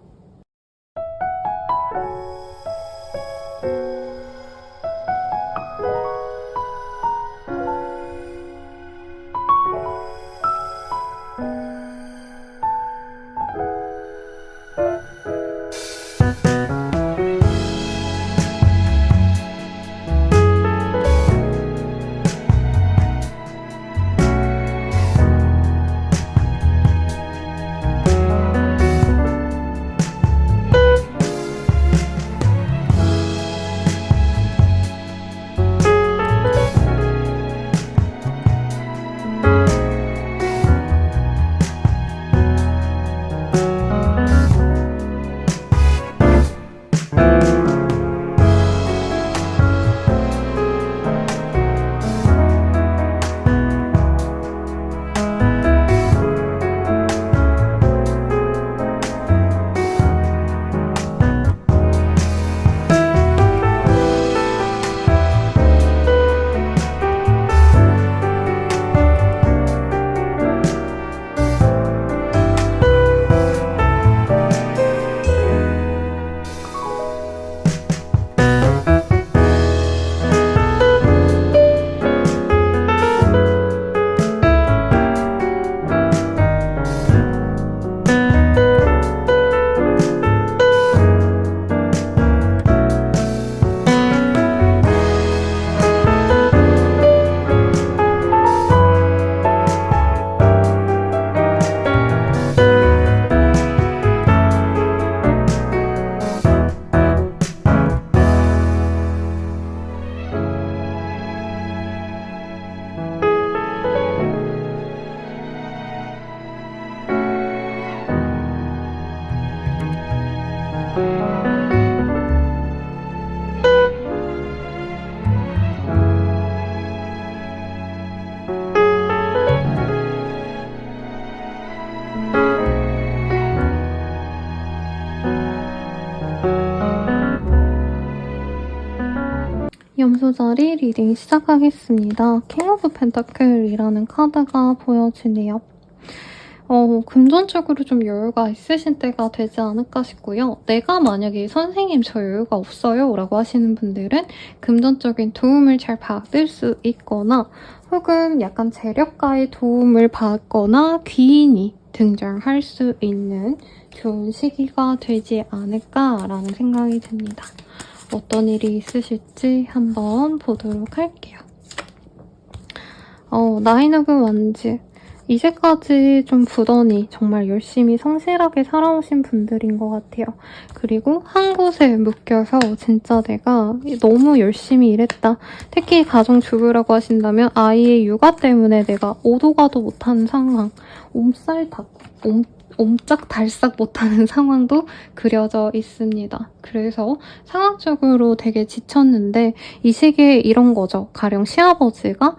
염소자리 리딩 시작하겠습니다. 킹 오브 펜타클이라는 카드가 보여지네요. 금전적으로 좀 여유가 있으신 때가 되지 않을까 싶고요. 내가 만약에 선생님 저 여유가 없어요 라고 하시는 분들은 금전적인 도움을 잘 받을 수 있거나 혹은 약간 재력가의 도움을 받거나 귀인이 등장할 수 있는 좋은 시기가 되지 않을까라는 생각이 듭니다. 어떤 일이 있으실지 한번 보도록 할게요. 나인 오브 완즈. 이제까지 좀 부단히 정말 열심히 성실하게 살아오신 분들인 것 같아요. 그리고 한 곳에 묶여서 진짜 내가 너무 열심히 일했다. 특히 가정주부라고 하신다면 아이의 육아 때문에 내가 오도 가도 못하는 상황, 옴짝달싹 못하는 상황도 그려져 있습니다. 그래서 상황적으로 되게 지쳤는데 이 시기에 이런 거죠. 가령 시아버지가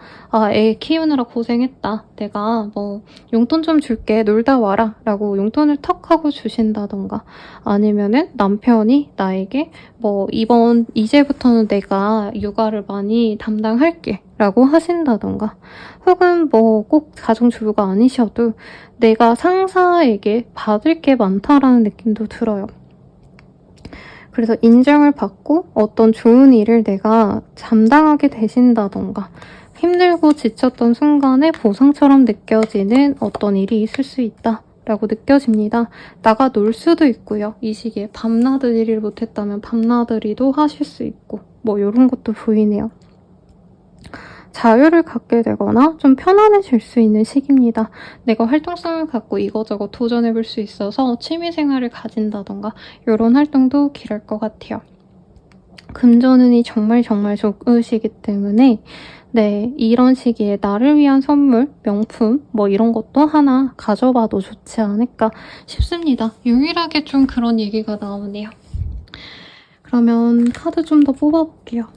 애 키우느라 고생했다. 내가 뭐 용돈 좀 줄게. 놀다 와라. 라고 용돈을 턱 하고 주신다던가 아니면은 남편이 나에게 뭐 이제부터는 내가 육아를 많이 담당할게. 라고 하신다던가 혹은 뭐 꼭 가정주부가 아니셔도 내가 상사에게 받을 게 많다라는 느낌도 들어요. 그래서 인정을 받고 어떤 좋은 일을 내가 감당하게 되신다던가 힘들고 지쳤던 순간에 보상처럼 느껴지는 어떤 일이 있을 수 있다. 라고 느껴집니다. 나가 놀 수도 있고요. 이 시기에 밤나들이를 못했다면 밤나들이도 하실 수 있고 뭐 이런 것도 보이네요. 자유를 갖게 되거나 좀 편안해질 수 있는 시기입니다. 내가 활동성을 갖고 이거저거 도전해볼 수 있어서 취미생활을 가진다던가 이런 활동도 길할 것 같아요. 금전운이 정말 좋으시기 때문에 네, 이런 시기에 나를 위한 선물, 명품 뭐 이런 것도 하나 가져봐도 좋지 않을까 싶습니다. 유일하게 좀 그런 얘기가 나오네요. 그러면 카드 좀 더 뽑아볼게요.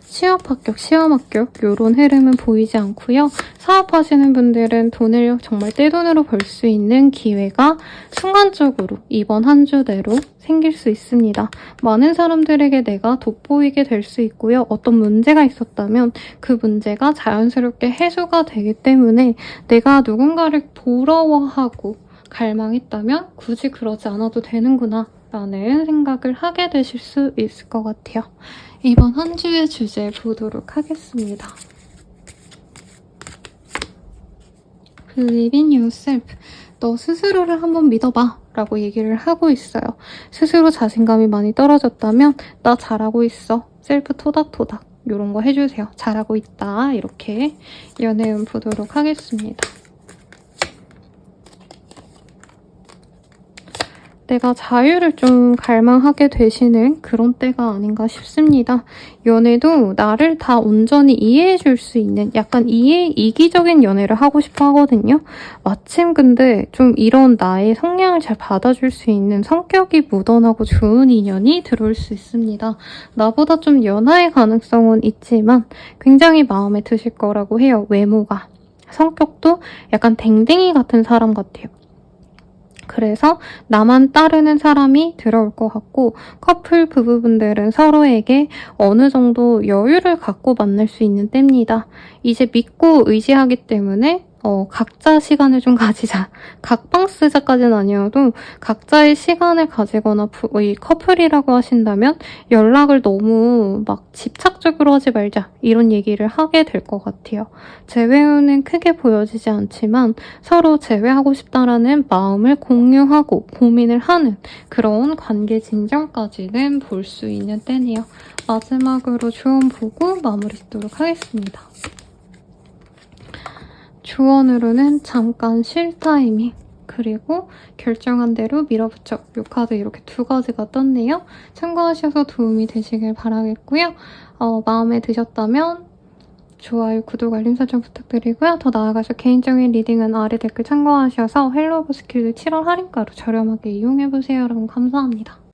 취업 합격, 시험 합격 이런 흐름은 보이지 않고요. 사업하시는 분들은 돈을 정말 떼돈으로 벌 수 있는 기회가 순간적으로 이번 한 주대로 생길 수 있습니다. 많은 사람들에게 내가 돋보이게 될 수 있고요. 어떤 문제가 있었다면 그 문제가 자연스럽게 해소가 되기 때문에 내가 누군가를 부러워하고 갈망했다면 굳이 그러지 않아도 되는구나 라는 생각을 하게 되실 수 있을 것 같아요. 이번 한 주의 주제 보도록 하겠습니다. Believe in yourself. 너 스스로를 한번 믿어봐 라고 얘기를 하고 있어요. 스스로 자신감이 많이 떨어졌다면 나 잘하고 있어. 셀프 토닥토닥 이런 거 해주세요. 잘하고 있다 이렇게 연애운 보도록 하겠습니다. 내가 자유를 좀 갈망하게 되시는 그런 때가 아닌가 싶습니다. 연애도 나를 다 온전히 이해해줄 수 있는 약간 이기적인 연애를 하고 싶어 하거든요. 마침 근데 좀 이런 나의 성향을 잘 받아줄 수 있는 성격이 무던하고 좋은 인연이 들어올 수 있습니다. 나보다 좀 연하의 가능성은 있지만 굉장히 마음에 드실 거라고 해요. 외모가. 성격도 약간 댕댕이 같은 사람 같아요. 그래서 나만 따르는 사람이 들어올 것 같고 커플 부부분들은 서로에게 어느 정도 여유를 갖고 만날 수 있는 때입니다. 이제 믿고 의지하기 때문에 각자 시간을 좀 가지자. 각방 쓰자까지는 아니어도 각자의 시간을 가지거나 이 커플이라고 하신다면 연락을 너무 막 집착적으로 하지 말자. 이런 얘기를 하게 될 것 같아요. 재회는 크게 보여지지 않지만 서로 재회하고 싶다라는 마음을 공유하고 고민을 하는 그런 관계 진정까지는 볼 수 있는 때네요. 마지막으로 조언 보고 마무리 짓도록 하겠습니다. 조언으로는 잠깐 쉴 타이밍 그리고 결정한 대로 밀어붙여 이 카드 이렇게 두 가지가 떴네요. 참고하셔서 도움이 되시길 바라겠고요. 마음에 드셨다면 좋아요, 구독, 알림 설정 부탁드리고요. 더 나아가서 개인적인 리딩은 아래 댓글 참고하셔서 헬로우브 스킬드 7월 할인가로 저렴하게 이용해보세요. 여러분 감사합니다.